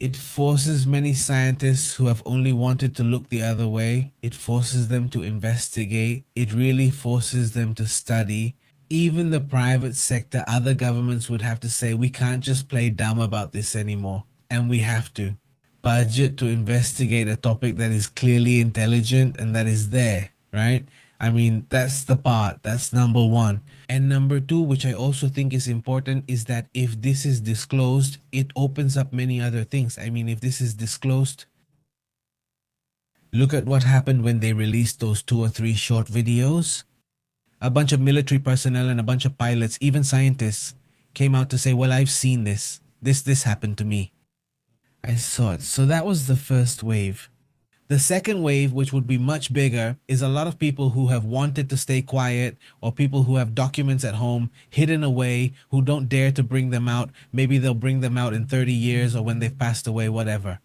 A: It forces many scientists who have only wanted to look the other way. It forces them to investigate. It really forces them to study. Even the private sector, other governments would have to say, we can't just play dumb about this anymore. And we have to budget to investigate a topic that is clearly intelligent and that is there, right? I mean, that's the part. That's number one. And number two, which I also think is important, is that if this is disclosed, it opens up many other things. I mean, if this is disclosed, look at what happened when they released those 2 or 3 short videos. A bunch of military personnel and a bunch of pilots, even scientists, came out to say, well, I've seen this. This happened to me. I saw it. So that was the first wave. The second wave, which would be much bigger, is a lot of people who have wanted to stay quiet or people who have documents at home hidden away who don't dare to bring them out. Maybe they'll bring them out in 30 years or when they've passed away, whatever.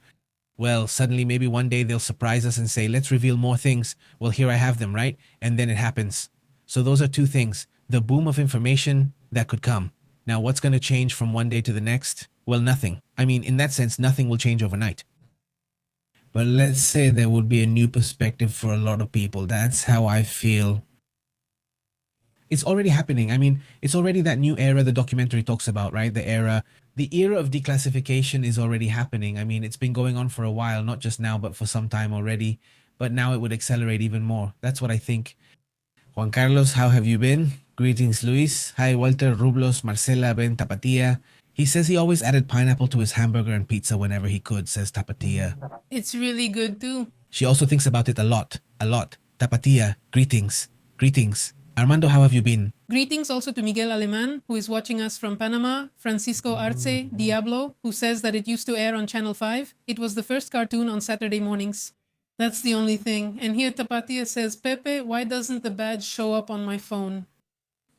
A: Well, suddenly maybe one day they'll surprise us and say, let's reveal more things. Well, here I have them, right? And then it happens. So those are two things. The boom of information that could come. Now, what's going to change from one day to the next? Well, nothing. I mean, in that sense, nothing will change overnight. But let's say there would be a new perspective for a lot of people. That's how I feel. It's already happening. I mean, it's already that new era the documentary talks about, right? The era of declassification is already happening. I mean, it's been going on for a while, not just now, but for some time already. But now it would accelerate even more. That's what I think. Juan Carlos, how have you been? Greetings, Luis. Hi, Walter, Rublos, Marcela, Ben, Tapatia. He says he always added pineapple to his hamburger and pizza whenever he could, says Tapatia.
B: It's really good too.
A: She also thinks about it a lot, a lot. Tapatia, greetings, greetings. Armando, how have you been?
B: Greetings also to Miguel Aleman, who is watching us from Panama, Francisco Arce Diablo, who says that it used to air on Channel 5. It was the first cartoon on Saturday mornings. That's the only thing. And here Tapatia says, Pepe, why doesn't the badge show up on my phone?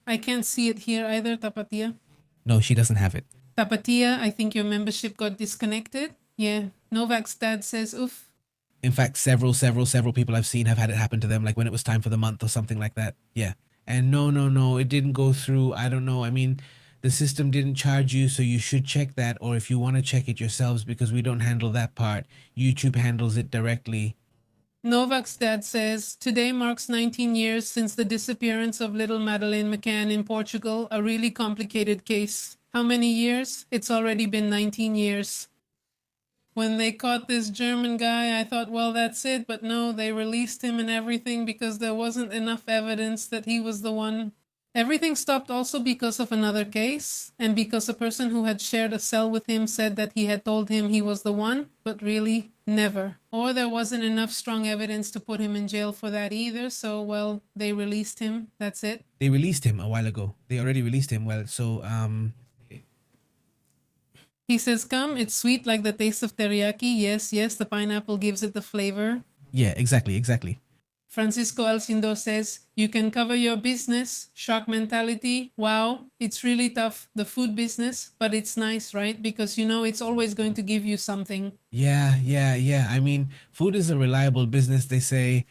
B: I can't see it here either, Tapatia.
A: No, she doesn't have it.
B: Tapatia, I think your membership got disconnected. Yeah, Novak's dad says, oof.
A: In fact, several people I've seen have had it happen to them, like when it was time for the month or something like that. Yeah. And no, it didn't go through. I don't know. I mean, the system didn't charge you, so you should check that. Or if you want to check it yourselves, because we don't handle that part. YouTube handles it directly.
B: Novak's dad says, today marks 19 years since the disappearance of little Madeleine McCann in Portugal, a really complicated case. How many years? It's already been 19 years. When they caught this German guy, I thought, well, that's it. But no, they released him and everything because there wasn't enough evidence that he was the one. Everything stopped also because of another case, and because a person who had shared a cell with him said that he had told him he was the one, but really never. Or there wasn't enough strong evidence to put him in jail for that either, so, well, they released him. That's it.
A: They released him a while ago. They already released him. Well, so,
B: He says, come, it's sweet like the taste of teriyaki. Yes, the pineapple gives it the flavor.
A: Yeah, exactly.
B: Francisco Alcindor says, you can cover your business, shark mentality. Wow, it's really tough, the food business, but it's nice, right? Because you know it's always going to give you something.
A: Yeah. I mean, food is a reliable business, they say.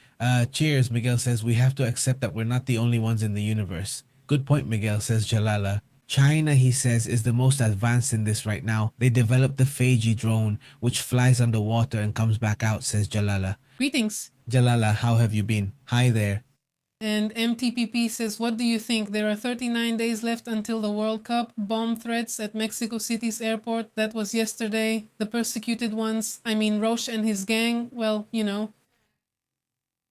A: Cheers, Miguel says, we have to accept that we're not the only ones in the universe. Good point, Miguel, says Jalala. China, he says, is the most advanced in this right now. They developed the Feiji drone, which flies underwater and comes back out, says Jalala.
B: Greetings.
A: Jalala, how have you been? Hi there.
B: And MTPP says, what do you think? There are 39 days left until the World Cup. Bomb threats at Mexico City's airport. That was yesterday. The persecuted ones, I mean, Roche and his gang, well, you know,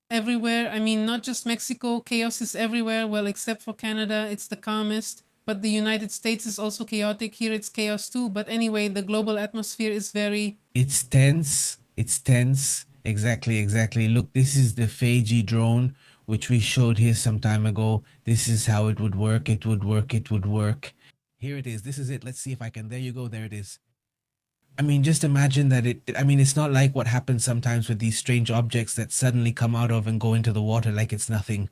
B: everywhere. I mean, not just Mexico. Chaos is everywhere. Well, except for Canada, it's the calmest. But the United States is also chaotic. Here it's chaos too. But anyway, the global atmosphere is very...
A: It's tense. It's tense. Exactly. Look, this is the Feiji drone, which we showed here some time ago. This is how it would work. It would work. Here it is. This is it. Let's see if I can. There you go. There it is. I mean, just imagine that it's not like what happens sometimes with these strange objects that suddenly come out of and go into the water like it's nothing.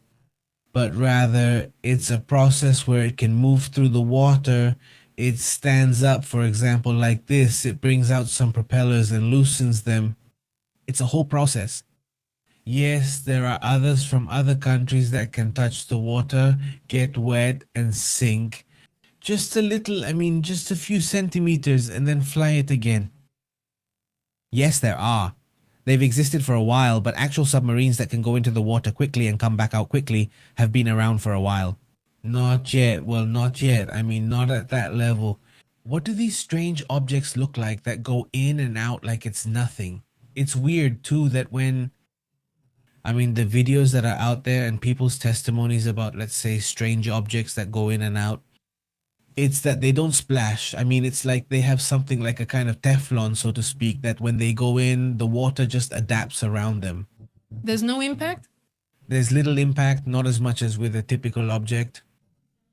A: But rather, it's a process where it can move through the water. It stands up, for example, like this. It brings out some propellers and loosens them. It's a whole process. Yes, there are others from other countries that can touch the water, get wet, and sink. Just a little, just a few centimeters, and then fly it again. Yes, there are. They've existed for a while, but actual submarines that can go into the water quickly and come back out quickly have been around for a while. Not yet. Well, not yet. Not at that level. What do these strange objects look like that go in and out like it's nothing? It's weird, too, that when... the videos that are out there and people's testimonies about, let's say, strange objects that go in and out, it's that they don't splash. It's like they have something like a kind of Teflon, so to speak, that when they go in, the water just adapts around them.
B: There's no impact?
A: There's little impact, not as much as with a typical object.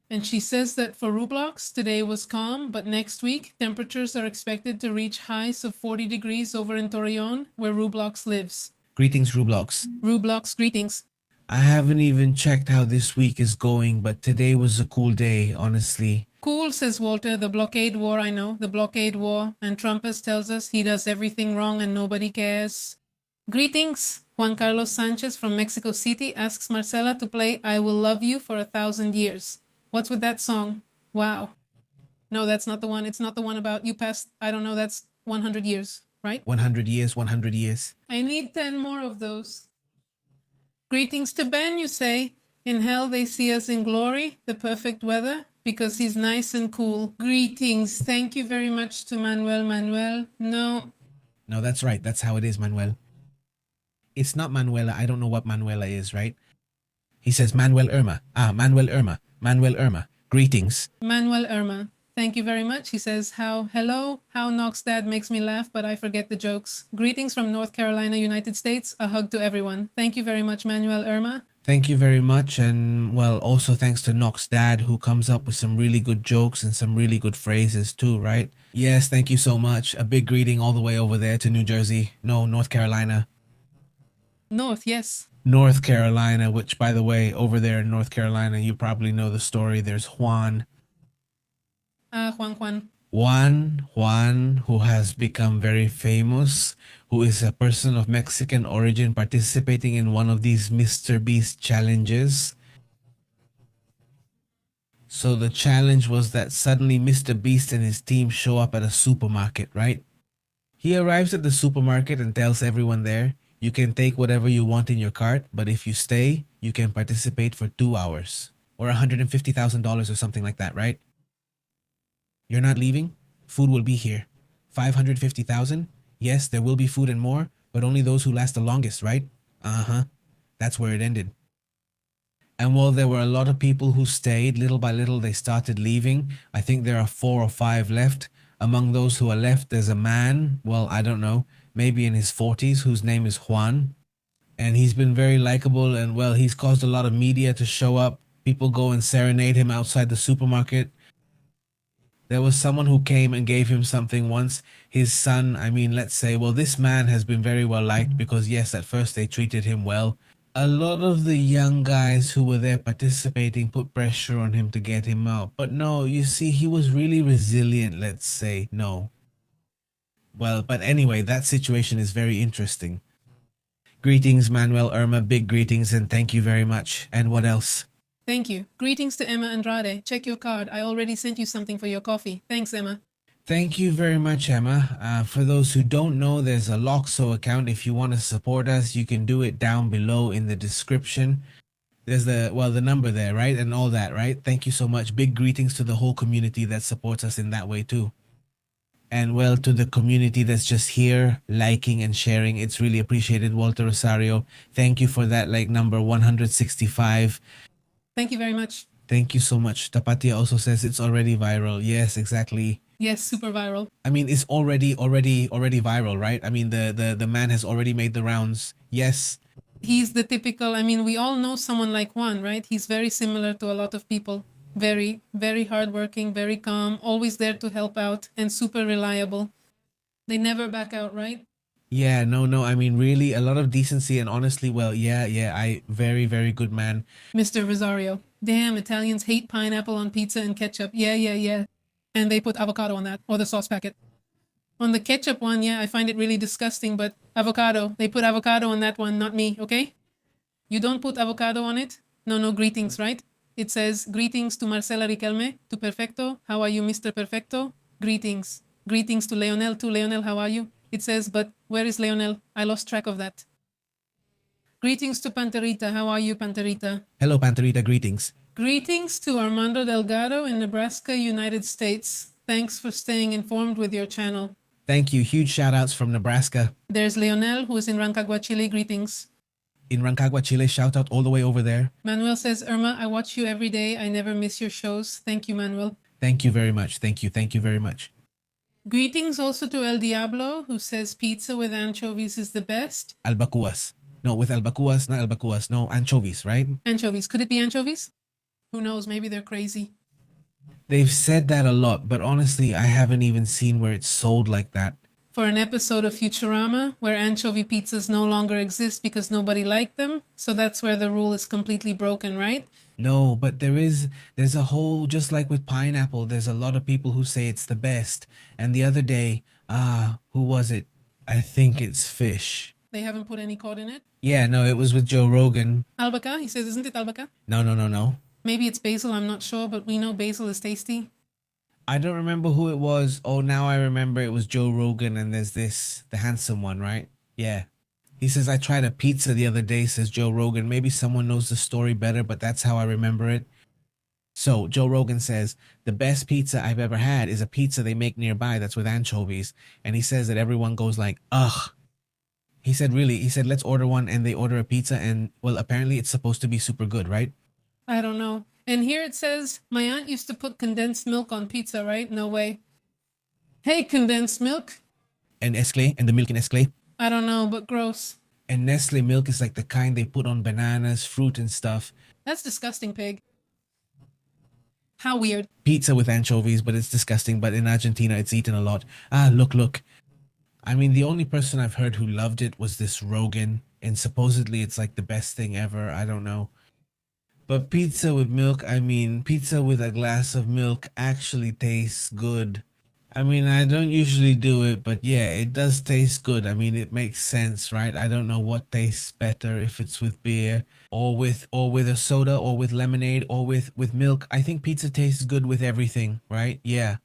B: And she says that for Rublox, today was calm, but next week, temperatures are expected to reach highs of 40 degrees over in Torreon, where Rublox lives.
A: Greetings, Rublox.
B: Rublox, greetings.
A: I haven't even checked how this week is going, but today was a cool day, honestly.
B: Cool, says Walter. The blockade war, I know. The blockade war. And Trumpus tells us he does everything wrong and nobody cares. Greetings. Juan Carlos Sanchez from Mexico City asks Marcela to play I Will Love You for 1,000 Years. What's with that song? Wow. No, that's not the one. It's not the one about you passed, I don't know, that's 100 years, right?
A: 100 years, 100 years.
B: I need 10 more of those. Greetings to Ben, you say. In hell they see us in glory, the perfect weather, because he's nice and cool. Greetings. Thank you very much to Manuel. No,
A: that's right. That's how it is, Manuel. It's not Manuela. I don't know what Manuela is, right? He says Manuel Irma. Manuel Irma. Greetings.
B: Manuel Irma. Thank you very much. He says, hello, how Nox Dad makes me laugh, but I forget the jokes. Greetings from North Carolina, United States. A hug to everyone. Thank you very much, Manuel Irma.
A: Thank you very much. And, well, also thanks to Nox Dad, who comes up with some really good jokes and some really good phrases too, right? Yes, thank you so much. A big greeting all the way over there to New Jersey. No, North Carolina.
B: North, yes.
A: North Carolina, which, by the way, over there in North Carolina, you probably know the story. There's Juan. Juan, who has become very famous, who is a person of Mexican origin participating in one of these Mr. Beast challenges. So the challenge was that suddenly Mr. Beast and his team show up at a supermarket, right? He arrives at the supermarket and tells everyone there, you can take whatever you want in your cart, but if you stay, you can participate for 2 hours. Or $150,000 or something like that, right? You're not leaving? Food will be here. 550,000? Yes, there will be food and more, but only those who last the longest, right? Uh-huh. That's where it ended. And while there were a lot of people who stayed, little by little they started leaving. I think there are 4 or 5 left. Among those who are left, there's a man, well, I don't know, maybe in his 40s, whose name is Juan. And he's been very likable and, well, he's caused a lot of media to show up. People go and serenade him outside the supermarket. There was someone who came and gave him something once. His son, let's say, well, this man has been very well liked because, yes, at first they treated him well. A lot of the young guys who were there participating put pressure on him to get him out. But no, you see, he was really resilient, let's say. No. Well, but anyway, that situation is very interesting. Greetings, Manuel Irma. Big greetings and thank you very much. And what else?
B: Thank you. Greetings to Emma Andrade. Check your card. I already sent you something for your coffee. Thanks, Emma.
A: Thank you very much, Emma. For those who don't know, there's a Loxo account. If you want to support us, you can do it down below in the description. There's the number there, right? And all that, right? Thank you so much. Big greetings to the whole community that supports us in that way too. And well, to the community that's just here liking and sharing, it's really appreciated. Walter Rosario, thank you for that, like, number 165.
B: Thank you very much.
A: Thank you so much. Tapatia also says it's already viral. Yes, exactly.
B: Yes, super viral.
A: I mean, it's already viral, right? I mean, the man has already made the rounds. Yes.
B: He's the typical, I mean, we all know someone like Juan, right? He's very similar to a lot of people. Very, very hardworking, very calm, always there to help out, and super reliable. They never back out, right?
A: Yeah, no. I mean, really, a lot of decency and honestly, well, yeah. Very, very good man.
B: Mr. Rosario. Damn, Italians hate pineapple on pizza and ketchup. Yeah. And they put avocado on that, or the sauce packet. On the ketchup one, yeah, I find it really disgusting, but avocado. They put avocado on that one, not me, okay? You don't put avocado on it? No, greetings, right? It says, greetings to Marcela Riquelme, to Perfecto. How are you, Mr. Perfecto? Greetings. Greetings to Leonel, too. Leonel, how are you? It says, but where is Leonel? I lost track of that. Greetings to Panterita. How are you, Panterita?
A: Hello, Panterita. Greetings.
B: Greetings to Armando Delgado in Nebraska, United States. Thanks for staying informed with your channel.
A: Thank you. Huge shout outs from Nebraska.
B: There's Leonel, who is in Rancagua, Chile. Greetings.
A: In Rancagua, Chile. Shout out all the way over there.
B: Manuel says, Irma, I watch you every day. I never miss your shows. Thank you, Manuel.
A: Thank you very much. Thank you very much.
B: Greetings also to El Diablo, who says pizza with anchovies is the best.
A: Albacuas. No, with albacuas, not albacuas. No, anchovies, right?
B: Anchovies. Could it be anchovies? Who knows? Maybe they're crazy.
A: They've said that a lot, but honestly, I haven't even seen where it's sold like that.
B: For an episode of Futurama where anchovy pizzas no longer exist because nobody liked them, so that's where the rule is completely broken, right?
A: No, but there's a whole, just like with pineapple, there's a lot of people who say it's the best. And the other day, who was it? I think it's fish.
B: They haven't put any cod in it?
A: Yeah, no, it was with Joe Rogan.
B: Albaca? He says, isn't it albaca?
A: No.
B: Maybe it's basil, I'm not sure, but we know basil is tasty.
A: I don't remember who it was. Oh, now I remember it was Joe Rogan, and there's the handsome one, right? Yeah. He says, I tried a pizza the other day, says Joe Rogan. Maybe someone knows the story better, but that's how I remember it. So Joe Rogan says, the best pizza I've ever had is a pizza they make nearby that's with anchovies. And he says that everyone goes like, ugh. He said, really? He said, let's order one, and they order a pizza, and, well, apparently it's supposed to be super good, right?
B: I don't know. And here it says, my aunt used to put condensed milk on pizza, right? No way. Hey, condensed milk.
A: And Escle, and the milk in Escle.
B: I don't know, but gross.
A: And Nestle milk is like the kind they put on bananas, fruit, and stuff.
B: That's disgusting, pig. How weird.
A: Pizza with anchovies, but it's disgusting. But in Argentina, it's eaten a lot. Look. I mean, the only person I've heard who loved it was this Rogan. And supposedly it's like the best thing ever. I don't know. But pizza with milk, I mean, pizza with a glass of milk actually tastes good. I mean, I don't usually do it, but yeah, it does taste good. I mean, it makes sense, right? I don't know what tastes better, if it's with beer or with a soda or with lemonade or with milk. I think pizza tastes good with everything, right? Yeah.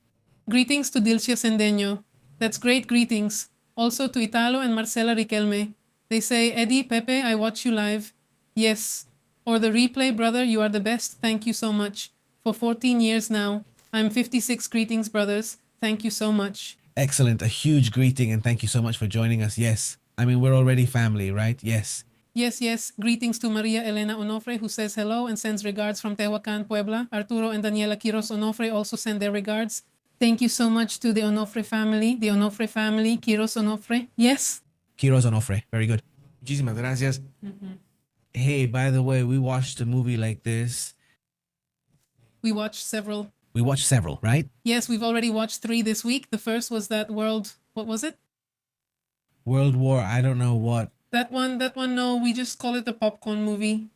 B: Greetings to Dilcia Sendeño. That's great greetings. Also to Italo and Marcela Riquelme. They say, Eddie, Pepe, I watch you live. Yes. Or the replay, brother, you are the best. Thank you so much. For 14 years now. I'm 56. Greetings, brothers. Thank you so much.
A: Excellent. A huge greeting and thank you so much for joining us. Yes. I mean, we're already family, right? Yes.
B: Yes. Greetings to Maria Elena Onofre, who says hello and sends regards from Tehuacan, Puebla. Arturo and Daniela Quiros Onofre also send their regards. Thank you so much to the Onofre family. The Onofre family, Quiros Onofre. Yes?
A: Quiros Onofre. Very good. Muchísimas gracias. Hey, by the way, we watched a movie like this.
B: We watched several.
A: We watched several, right?
B: Yes, we've already watched 3 this week. The first was that what was it?
A: World War, I don't know what.
B: That one, no, we just call it a popcorn movie.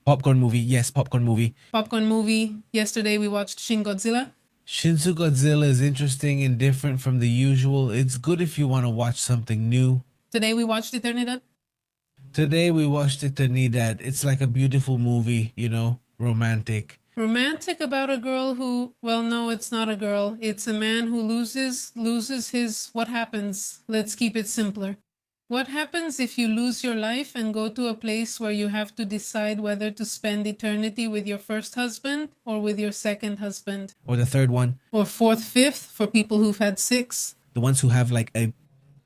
A: Popcorn movie, yes, popcorn movie.
B: Popcorn movie. Yesterday we watched Shin Godzilla.
A: Shinsu Godzilla is interesting and different from the usual. It's good if you want to watch something new.
B: Today we watched Eternidad.
A: Today we watched Eternidad. It's like a beautiful movie, you know, romantic.
B: Romantic about a girl who, well, no, it's not a girl. It's a man who loses his, what happens? Let's keep it simpler. What happens if you lose your life and go to a place where you have to decide whether to spend eternity with your first husband or with your second husband?
A: Or the third one,
B: Or fourth, fifth for people who've had 6?
A: the ones who have like a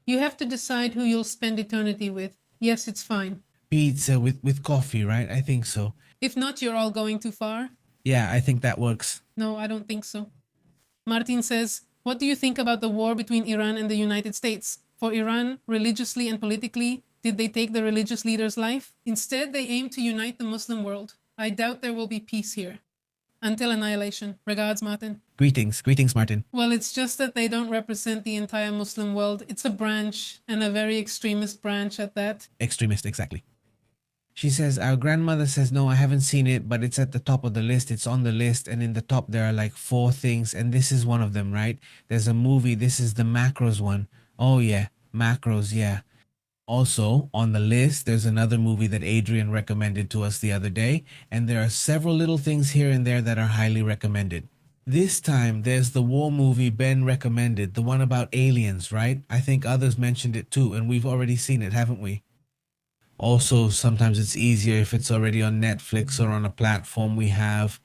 B: You have to decide who you'll spend eternity with. Yes, it's fine.
A: pizza with coffee, right? I think so.
B: If not, you're all going too far.
A: Yeah, I think that works.
B: No, I don't think so. Martin says, what do you think about the war between Iran and the United States? For Iran, religiously and politically, did they take the religious leader's life? Instead, they aim to unite the Muslim world. I doubt there will be peace here. Until annihilation. Regards, Martin.
A: Greetings, Martin.
B: Well, it's just that they don't represent the entire Muslim world. It's a branch, and a very extremist branch at that.
A: Extremist, exactly. She says, our grandmother says, no, I haven't seen it, but it's at the top of the list. It's on the list. And in the top, there are like 4 things. And this is one of them, right? There's a movie. This is the Macros one. Oh, yeah. Macros, yeah. Also, on the list, there's another movie that Adrian recommended to us the other day. And there are several little things here and there that are highly recommended. This time, there's the war movie Ben recommended, the one about aliens, right? I think others mentioned it too, and we've already seen it, haven't we? Also, sometimes it's easier if it's already on Netflix or on a platform we have.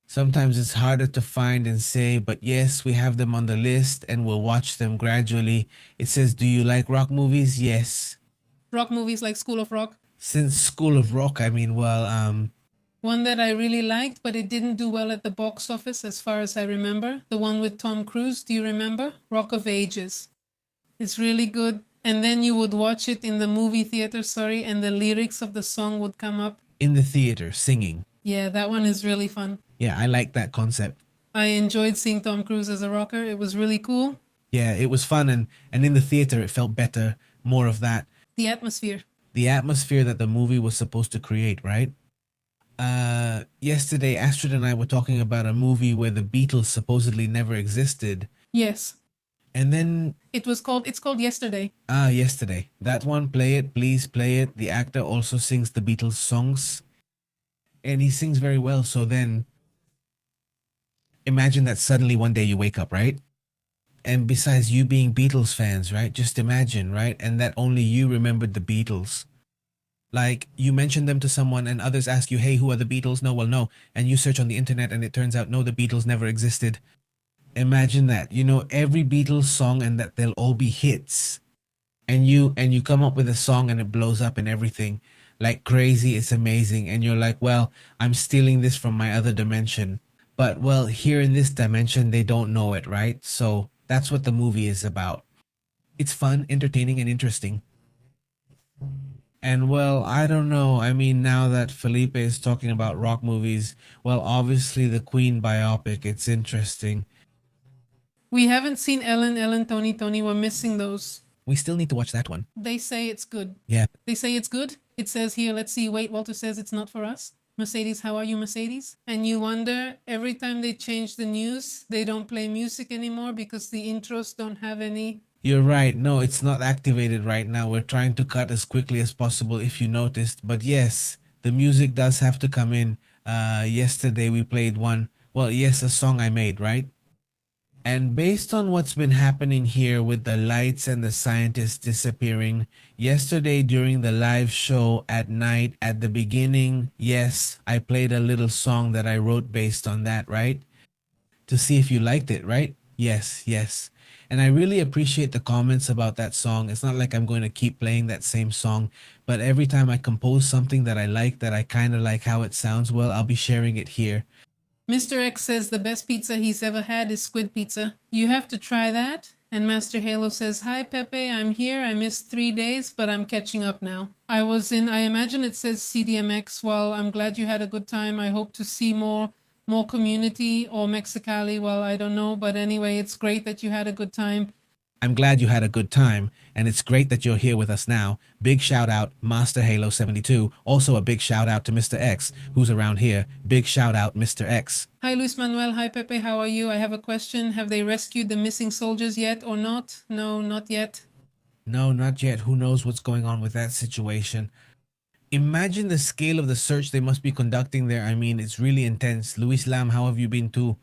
A: Sometimes it's harder to find and say, but yes, we have them on the list and we'll watch them gradually. It says, do you like rock movies? Yes.
B: Rock movies like School of Rock.
A: Since School of Rock, I mean, well,
B: One that I really liked, but it didn't do well at the box office as far as I remember. The one with Tom Cruise, do you remember? Rock of Ages. It's really good. And then you would watch it in the movie theater, and the lyrics of the song would come up.
A: in the theater, singing.
B: Yeah, that one is really fun.
A: Yeah, I like that concept.
B: I enjoyed seeing Tom Cruise as a rocker. It was really cool.
A: Yeah, it was fun, and in the theater, it felt better, more of that.
B: The atmosphere.
A: The atmosphere that the movie was supposed to create, right? Yesterday, Astrid and I were talking about a movie where the Beatles supposedly never existed.
B: Yes.
A: And then,
B: It's called Yesterday.
A: yesterday. That one, play it, please play it. The actor also sings the Beatles songs. And he sings very well. So then, imagine that suddenly one day you wake up, right? And besides you being Beatles fans, right? Just imagine, right? And that only you remembered the Beatles. Like, you mention them to someone and others ask you, hey, who are the Beatles? No, well, no. And you search on the internet and it turns out, no, the Beatles never existed. Imagine that. You know every Beatles song and that they'll all be hits. And you come up with a song and it blows up and everything. Like crazy, it's amazing. And you're like, well, I'm stealing this from my other dimension. But, well, here in this dimension, they don't know it, right? So that's what the movie is about. It's fun, entertaining, and interesting. And, well, I don't know. I mean, now that Felipe is talking about rock movies, well, obviously the Queen biopic, it's interesting.
B: We haven't seen Ellen, Tony. We're missing those.
A: We still need to watch that one.
B: They say it's good.
A: Yeah.
B: They say it's good. It says here, let's see. Wait, Walter says it's not for us. Mercedes, how are you, Mercedes? And you wonder, every time they change the news, they don't play music anymore because the intros don't have any.
A: You're right. No, it's not activated right now. We're trying to cut as quickly as possible if you noticed. But yes, the music does have to come in. Yesterday we played one. Well, yes, a song I made, right? And based on what's been happening here with the lights and the scientists disappearing, yesterday during the live show at night at the beginning, yes, I played a little song that I wrote based on that, right? To see if you liked it, right? Yes, yes. And I really appreciate the comments about that song. It's not like I'm going to keep playing that same song, but every time I compose something that I like, that I kind of like how it sounds, well, I'll be sharing it here.
B: Mr. X says the best pizza he's ever had is squid pizza. You have to try that. And Master Halo says, hi, Pepe, I'm here. I missed 3 days, but I'm catching up now. I imagine it says CDMX. Well, I'm glad you had a good time. I hope to see more community or Mexicali. Well, I don't know. But anyway, it's great that you had a good time.
A: I'm glad you had a good time, and it's great that you're here with us now. Big shout out, Master Halo 72. Also a big shout out to Mr. X, who's around here. Big shout out, Mr. X.
B: Hi, Luis Manuel. Hi, Pepe. How are you? I have a question. Have they rescued the missing soldiers yet or not? No, not yet.
A: No, not yet. Who knows what's going on with that situation? Imagine the scale of the search they must be conducting there. I mean, it's really intense. Luis Lam, how have you been too?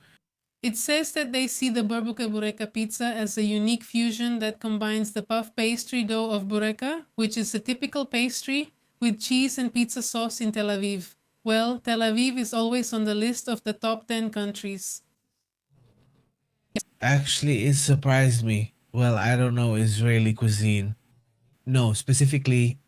B: It says that they see the Barbuca Bureka pizza as a unique fusion that combines the puff pastry dough of bureka, which is a typical pastry, with cheese and pizza sauce in Tel Aviv. Well, Tel Aviv is always on the list of the top 10 countries.
A: Actually, it surprised me. Well, I don't know Israeli cuisine. No, specifically,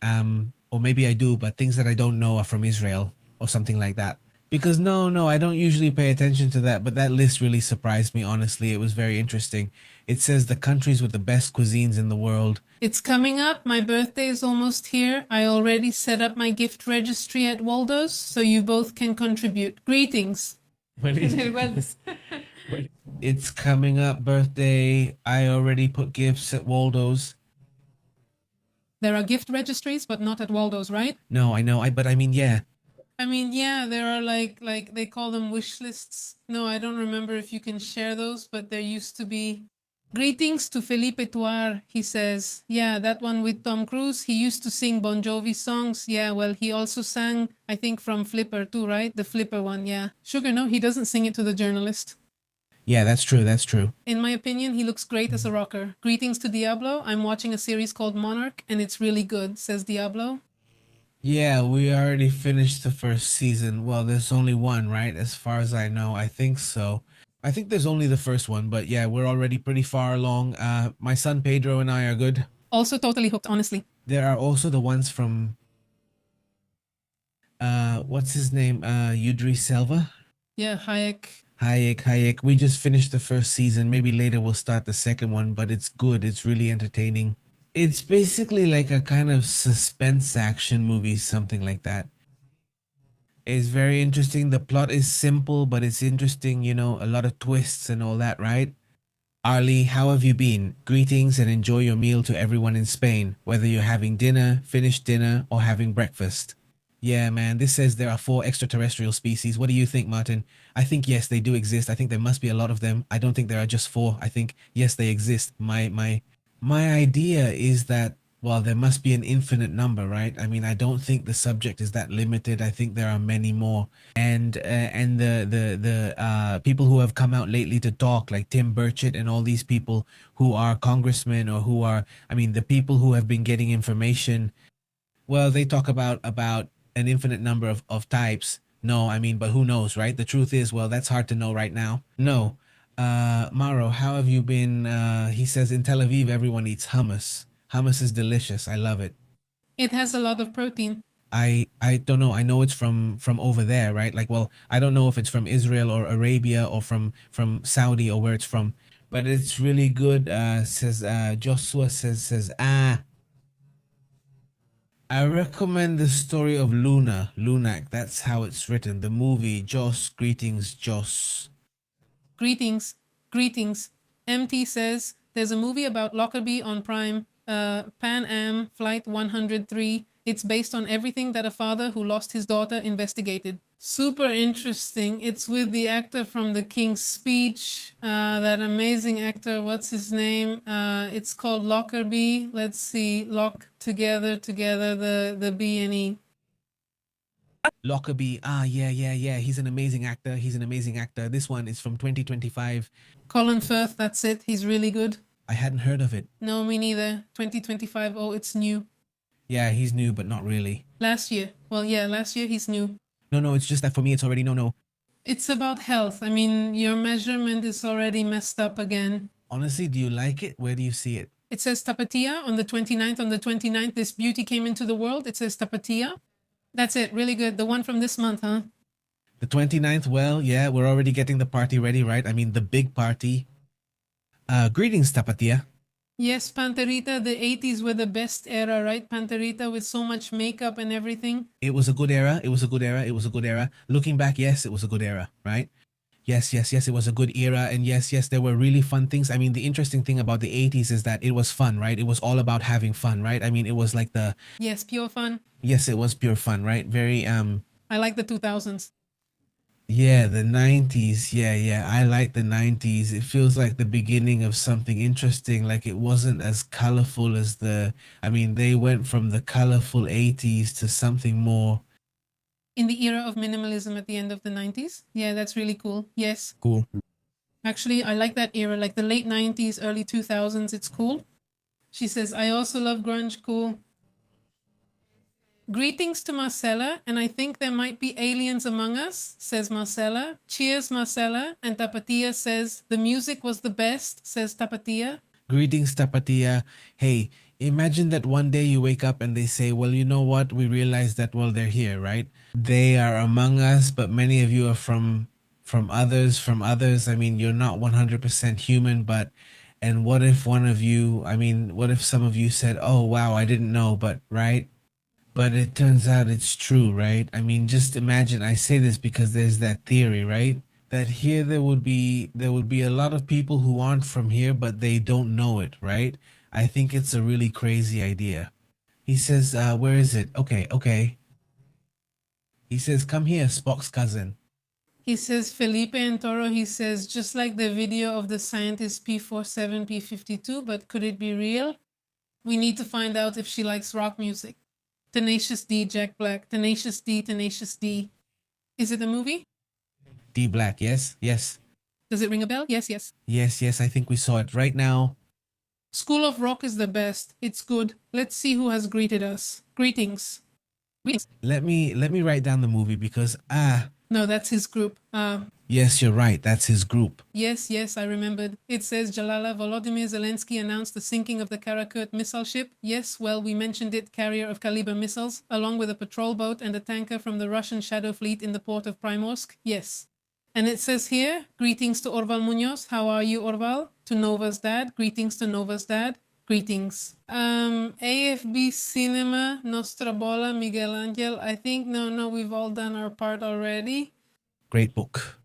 A: or maybe I do, but things that I don't know are from Israel or something like that. Because no, I don't usually pay attention to that, but that list really surprised me, honestly. It was very interesting. It says the countries with the best cuisines in the world.
B: It's coming up. My birthday is almost here. I already set up my gift registry at Waldo's, so you both can contribute. Greetings.
A: It's coming up, birthday. I already put gifts at Waldo's.
B: There are gift registries, but not at Waldo's, right?
A: No, I know, but I mean, yeah.
B: I mean, yeah, there are like they call them wish lists. No, I don't remember if you can share those, but there used to be. Greetings to Felipe Tuar, he says. Yeah, that one with Tom Cruise. He used to sing Bon Jovi songs. Yeah, well, he also sang, I think, from Flipper too, right? The Flipper one, yeah. Sugar, no, he doesn't sing it to the journalist.
A: Yeah, that's true, that's true.
B: In my opinion, he looks great as a rocker. Greetings to Diablo. I'm watching a series called Monarch, and it's really good, says Diablo.
A: Yeah, we already finished the first season. Well, there's only one, right? As far as I know, I think so. I think there's only the first one, but yeah, we're already pretty far along. My son Pedro and I are good.
B: Also totally hooked, honestly.
A: There are also the ones from what's his name? Udry Selva?
B: Yeah,
A: Hayek. We just finished the first season. Maybe later we'll start the second one, but it's good. It's really entertaining. It's basically like a kind of suspense action movie, something like that. It's very interesting. The plot is simple, but it's interesting, you know, a lot of twists and all that, right? Arlie, how have you been? Greetings and enjoy your meal to everyone in Spain, whether you're having dinner, finished dinner, or having breakfast. Yeah, man, this says there are 4 extraterrestrial species. What do you think, Martin? I think yes, they do exist. I think there must be a lot of them. I don't think there are just 4. I think yes, they exist. My idea is that, well, there must be an infinite number, right? I mean, I don't think the subject is that limited. I think there are many more. And the people who have come out lately to talk, like Tim Burchett and all these people who are congressmen or who are, I mean, the people who have been getting information, well, they talk about an infinite number of types. No, I mean, but who knows, right? The truth is, well, that's hard to know right now. No. Maro, how have you been? He says in Tel Aviv, everyone eats hummus. Hummus is delicious. I love it.
B: It has a lot of protein.
A: I don't know. I know it's from over there, right? Like, well, I don't know if it's from Israel or Arabia or from Saudi or where it's from, but it's really good. Says Joshua says I recommend the story of Lunak. That's how it's written. The movie. Joss, greetings, Joss.
B: Greetings. MT says there's a movie about Lockerbie on Prime, Pan Am Flight 103. It's based on everything that a father who lost his daughter investigated. Super interesting. It's with the actor from The King's Speech, that amazing actor. What's his name? It's called Lockerbie. Let's see. Lock together, the B and E.
A: Lockerbie. Yeah. He's an amazing actor. This one is from 2025.
B: Colin Firth, that's it. He's really good.
A: I hadn't heard of it.
B: No, me neither. 2025. Oh, it's new.
A: Yeah, he's new, but not really.
B: Last year. Well, yeah, last year he's new.
A: No, it's just that for me it's already no.
B: It's about health. I mean, your measurement is already messed up again.
A: Honestly, do you like it? Where do you see it?
B: It says Tapatia on the 29th. On the 29th, this beauty came into the world. It says Tapatia. That's it. Really good. The one from this month, huh?
A: The 29th, well, yeah, we're already getting the party ready, right? I mean, the big party. Greetings, Tapatia.
B: Yes, Panterita, the 80s were the best era, right? Panterita with so much makeup and everything.
A: It was a good era. Looking back, yes, it was a good era, right? Yes, it was a good era. And yes, there were really fun things. I mean, the interesting thing about the 80s is that it was fun, right? It was all about having fun, right? I mean, it was like the...
B: Yes, pure fun.
A: Yes, it was pure fun, right? Very...
B: I like the 2000s.
A: Yeah, the 90s. Yeah. I like the 90s. It feels like the beginning of something interesting. Like it wasn't as colorful as the... I mean, they went from the colorful 80s to something more...
B: In the era of minimalism at the end of the 90s. Yeah, that's really cool. Yes.
A: Cool.
B: Actually, I like that era, like the late 90s, early 2000s. It's cool. She says, I also love grunge, cool. Greetings to Marcella, and I think there might be aliens among us, says Marcella. Cheers, Marcella. And Tapatia says, the music was the best, says Tapatia.
A: Greetings, Tapatia. Hey, imagine that one day you wake up and they say, well, you know what? We realize that, well, they're here, right? They are among us, but many of you are from others. I mean, you're not 100% human, but and what if one of you, I mean, what if some of you said, oh, wow, I didn't know, but right? But it turns out it's true, right? I mean, just imagine, I say this because there's that theory, right? That here there would be a lot of people who aren't from here, but they don't know it, right? I think it's a really crazy idea. He says, where is it? Okay, okay. He says, come here, Spock's cousin.
B: He says, Felipe and Toro, he says, just like the video of the scientist P47, P52, but could it be real? We need to find out if she likes rock music. Tenacious D, Jack Black. Tenacious D, Tenacious D. Is it a movie?
A: D Black, yes, yes.
B: Does it ring a bell? Yes, yes.
A: Yes, yes, I think we saw it right now.
B: School of Rock is the best. It's good. Let's see who has greeted us. Greetings. Greetings.
A: Let me write down the movie because
B: No, that's his group.
A: yes, you're right. That's his group.
B: Yes, I remembered. It says Jalala Volodymyr Zelensky announced the sinking of the Karakurt missile ship. Yes, well, we mentioned it, carrier of Kaliber missiles, along with a patrol boat and a tanker from the Russian Shadow Fleet in the port of Primorsk. Yes. And it says here, greetings to Orval Munoz. How are you, Orval? To Nova's dad. Greetings to Nova's dad. Greetings. AFB Cinema, Nostra Bola, Miguel Angel. I think, no, we've all done our part already.
A: Great book.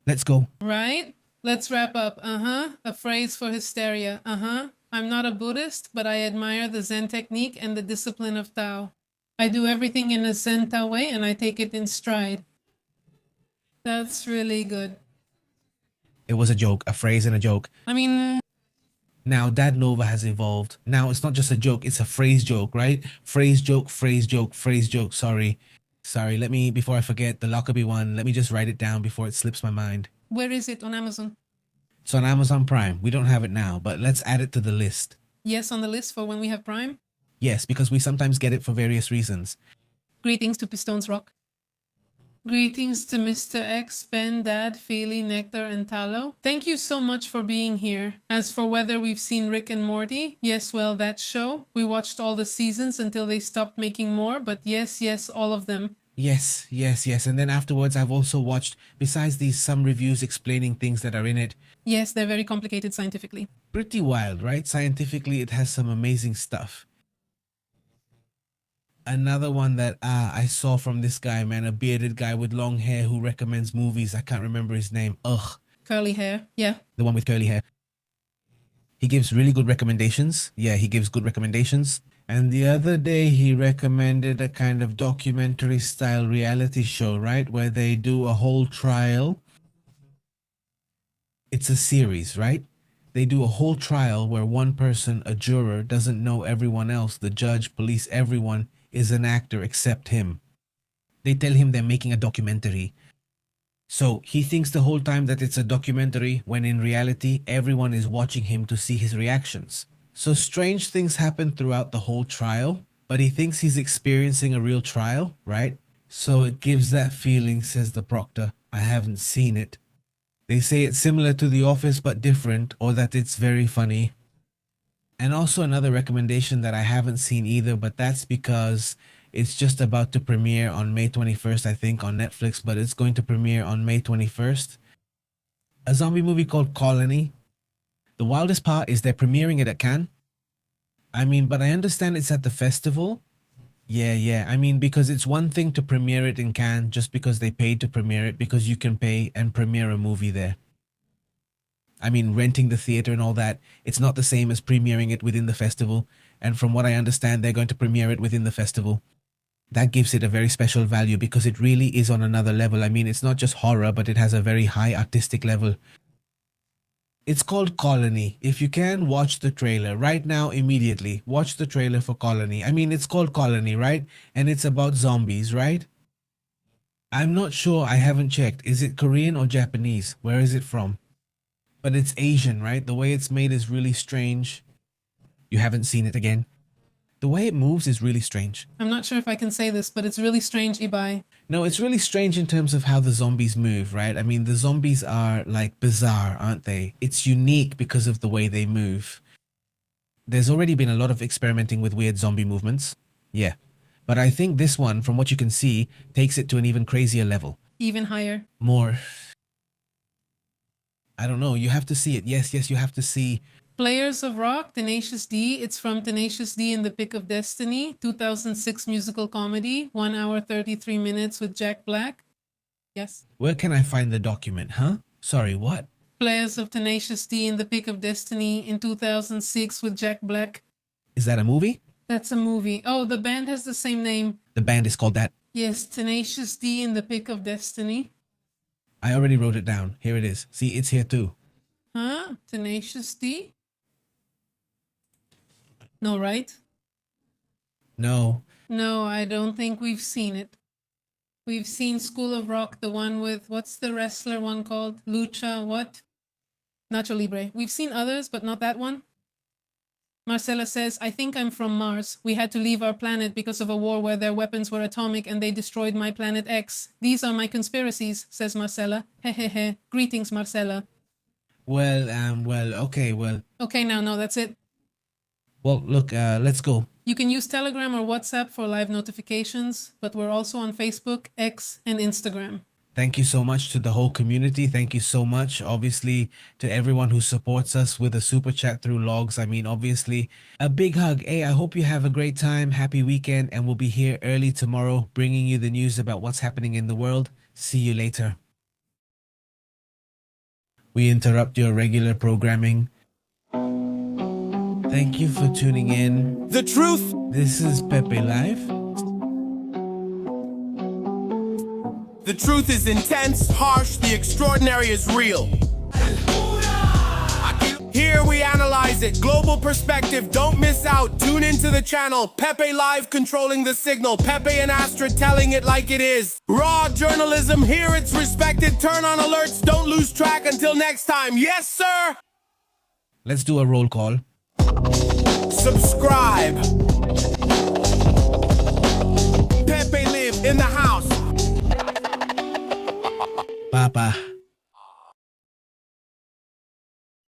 A: Let's go.
B: Right? Let's wrap up. A phrase for hysteria. I'm not a Buddhist, but I admire the Zen technique and the discipline of Tao. I do everything in a Zen Tao way and I take it in stride. That's really good.
A: It was a joke, a phrase and a joke.
B: I mean,
A: Now, Dad Nova has evolved. Now, it's not just a joke, it's a phrase joke, right? Phrase joke, phrase joke, phrase joke. Sorry, let me, before I forget the Lockerbie one, let me just write it down before it slips my mind.
B: where is it on Amazon?
A: It's on Amazon Prime. We don't have it now, but let's add it to the list.
B: Yes, on the list for when we have Prime.
A: Yes, because we sometimes get it for various reasons.
B: Greetings to Pistones Rock. Greetings to Mr. X, Ben, Dad, Feely, Nectar, and Talo. Thank you so much for being here. As for whether we've seen Rick and Morty, yes, well, that show. We watched all the seasons until they stopped making more, but yes, all of them.
A: Yes. And then afterwards, I've also watched, besides these, some reviews explaining things that are in it.
B: Yes, they're very complicated scientifically.
A: Pretty wild, right? Scientifically, it has some amazing stuff. Another one that I saw from this guy, man, a bearded guy with long hair who recommends movies. I can't remember his name. Ugh.
B: Curly hair, yeah.
A: The one with curly hair. He gives really good recommendations. Yeah, he gives good recommendations. And the other day he recommended a kind of documentary style reality show, right? Where they do a whole trial. It's a series, right? They do a whole trial where one person, a juror, doesn't know everyone else. The judge, police, everyone is an actor except him. They tell him they're making a documentary. So he thinks the whole time that it's a documentary when in reality everyone is watching him to see his reactions. So strange things happen throughout the whole trial, but he thinks he's experiencing a real trial, right? So it gives that feeling, says the proctor. I haven't seen it. They say it's similar to The Office but different, or that it's very funny. And also another recommendation that I haven't seen either, but that's because it's just about to premiere on May 21st, I think, on Netflix, but it's going to premiere on May 21st. A zombie movie called Colony. The wildest part is they're premiering it at Cannes. I mean, but I understand it's at the festival. Yeah. I mean, because it's one thing to premiere it in Cannes just because they paid to premiere it, because you can pay and premiere a movie there. I mean, renting the theater and all that, it's not the same as premiering it within the festival. And from what I understand, they're going to premiere it within the festival. That gives it a very special value because it really is on another level. I mean, it's not just horror, but it has a very high artistic level. It's called Colony. If you can, watch the trailer right now, immediately. Watch the trailer for Colony. I mean, it's called Colony, right? And it's about zombies, right? I'm not sure. I haven't checked. Is it Korean or Japanese? Where is it from? But it's Asian, right? The way it's made is really strange. You haven't seen it again? The way it moves is really strange.
B: I'm not sure if I can say this, but it's really strange, Ibai.
A: No, it's really strange in terms of how the zombies move, right? I mean, the zombies are like bizarre, aren't they? It's unique because of the way they move. There's already been a lot of experimenting with weird zombie movements. Yeah. But I think this one, from what you can see, takes it to an even crazier level.
B: Even higher.
A: More. I don't know. You have to see it. Yes, you have to see.
B: Players of Rock, Tenacious D. It's from Tenacious D in the Pick of Destiny, 2006 musical comedy, 1 hour 33 minutes with Jack Black. Yes.
A: Where can I find the document, huh? Sorry, what?
B: Players of Tenacious D in the Pick of Destiny in 2006 with Jack Black.
A: Is that a movie?
B: That's a movie. Oh, the band has the same name.
A: The band is called that.
B: Yes, Tenacious D in the Pick of Destiny.
A: I already wrote it down. Here it is. See, it's here too.
B: Huh? Tenacious D? No, right?
A: No.
B: No, I don't think we've seen it. We've seen School of Rock, the one with, what's the wrestler one called? Lucha, what? Nacho Libre. We've seen others, but not that one. Marcella says, I think I'm from Mars. We had to leave our planet because of a war where their weapons were atomic and they destroyed my planet X. These are my conspiracies, says Marcella. Hehehe. Greetings, Marcella.
A: Well, okay,
B: Okay, now, no, that's it.
A: Well, look, let's go.
B: You can use Telegram or WhatsApp for live notifications, but we're also on Facebook, X, and Instagram.
A: Thank you so much to the whole community. Thank you so much, obviously, to everyone who supports us with a super chat through logs. I mean, obviously, a big hug. Hey, I hope you have a great time. Happy weekend. And we'll be here early tomorrow, bringing you the news about what's happening in the world. See you later. We interrupt your regular programming. Thank you for tuning in.
I: The truth.
A: This is Pepe Live.
I: The truth is intense, harsh, the extraordinary is real. Here we analyze it, global perspective, don't miss out. Tune into the channel, Pepe Live controlling the signal, Pepe and Astrid telling it like it is. Raw journalism, here it's respected, turn on alerts, don't lose track until next time. Yes, sir!
A: Let's do a roll call.
I: Subscribe. Pepe Live in the house.
A: Papa.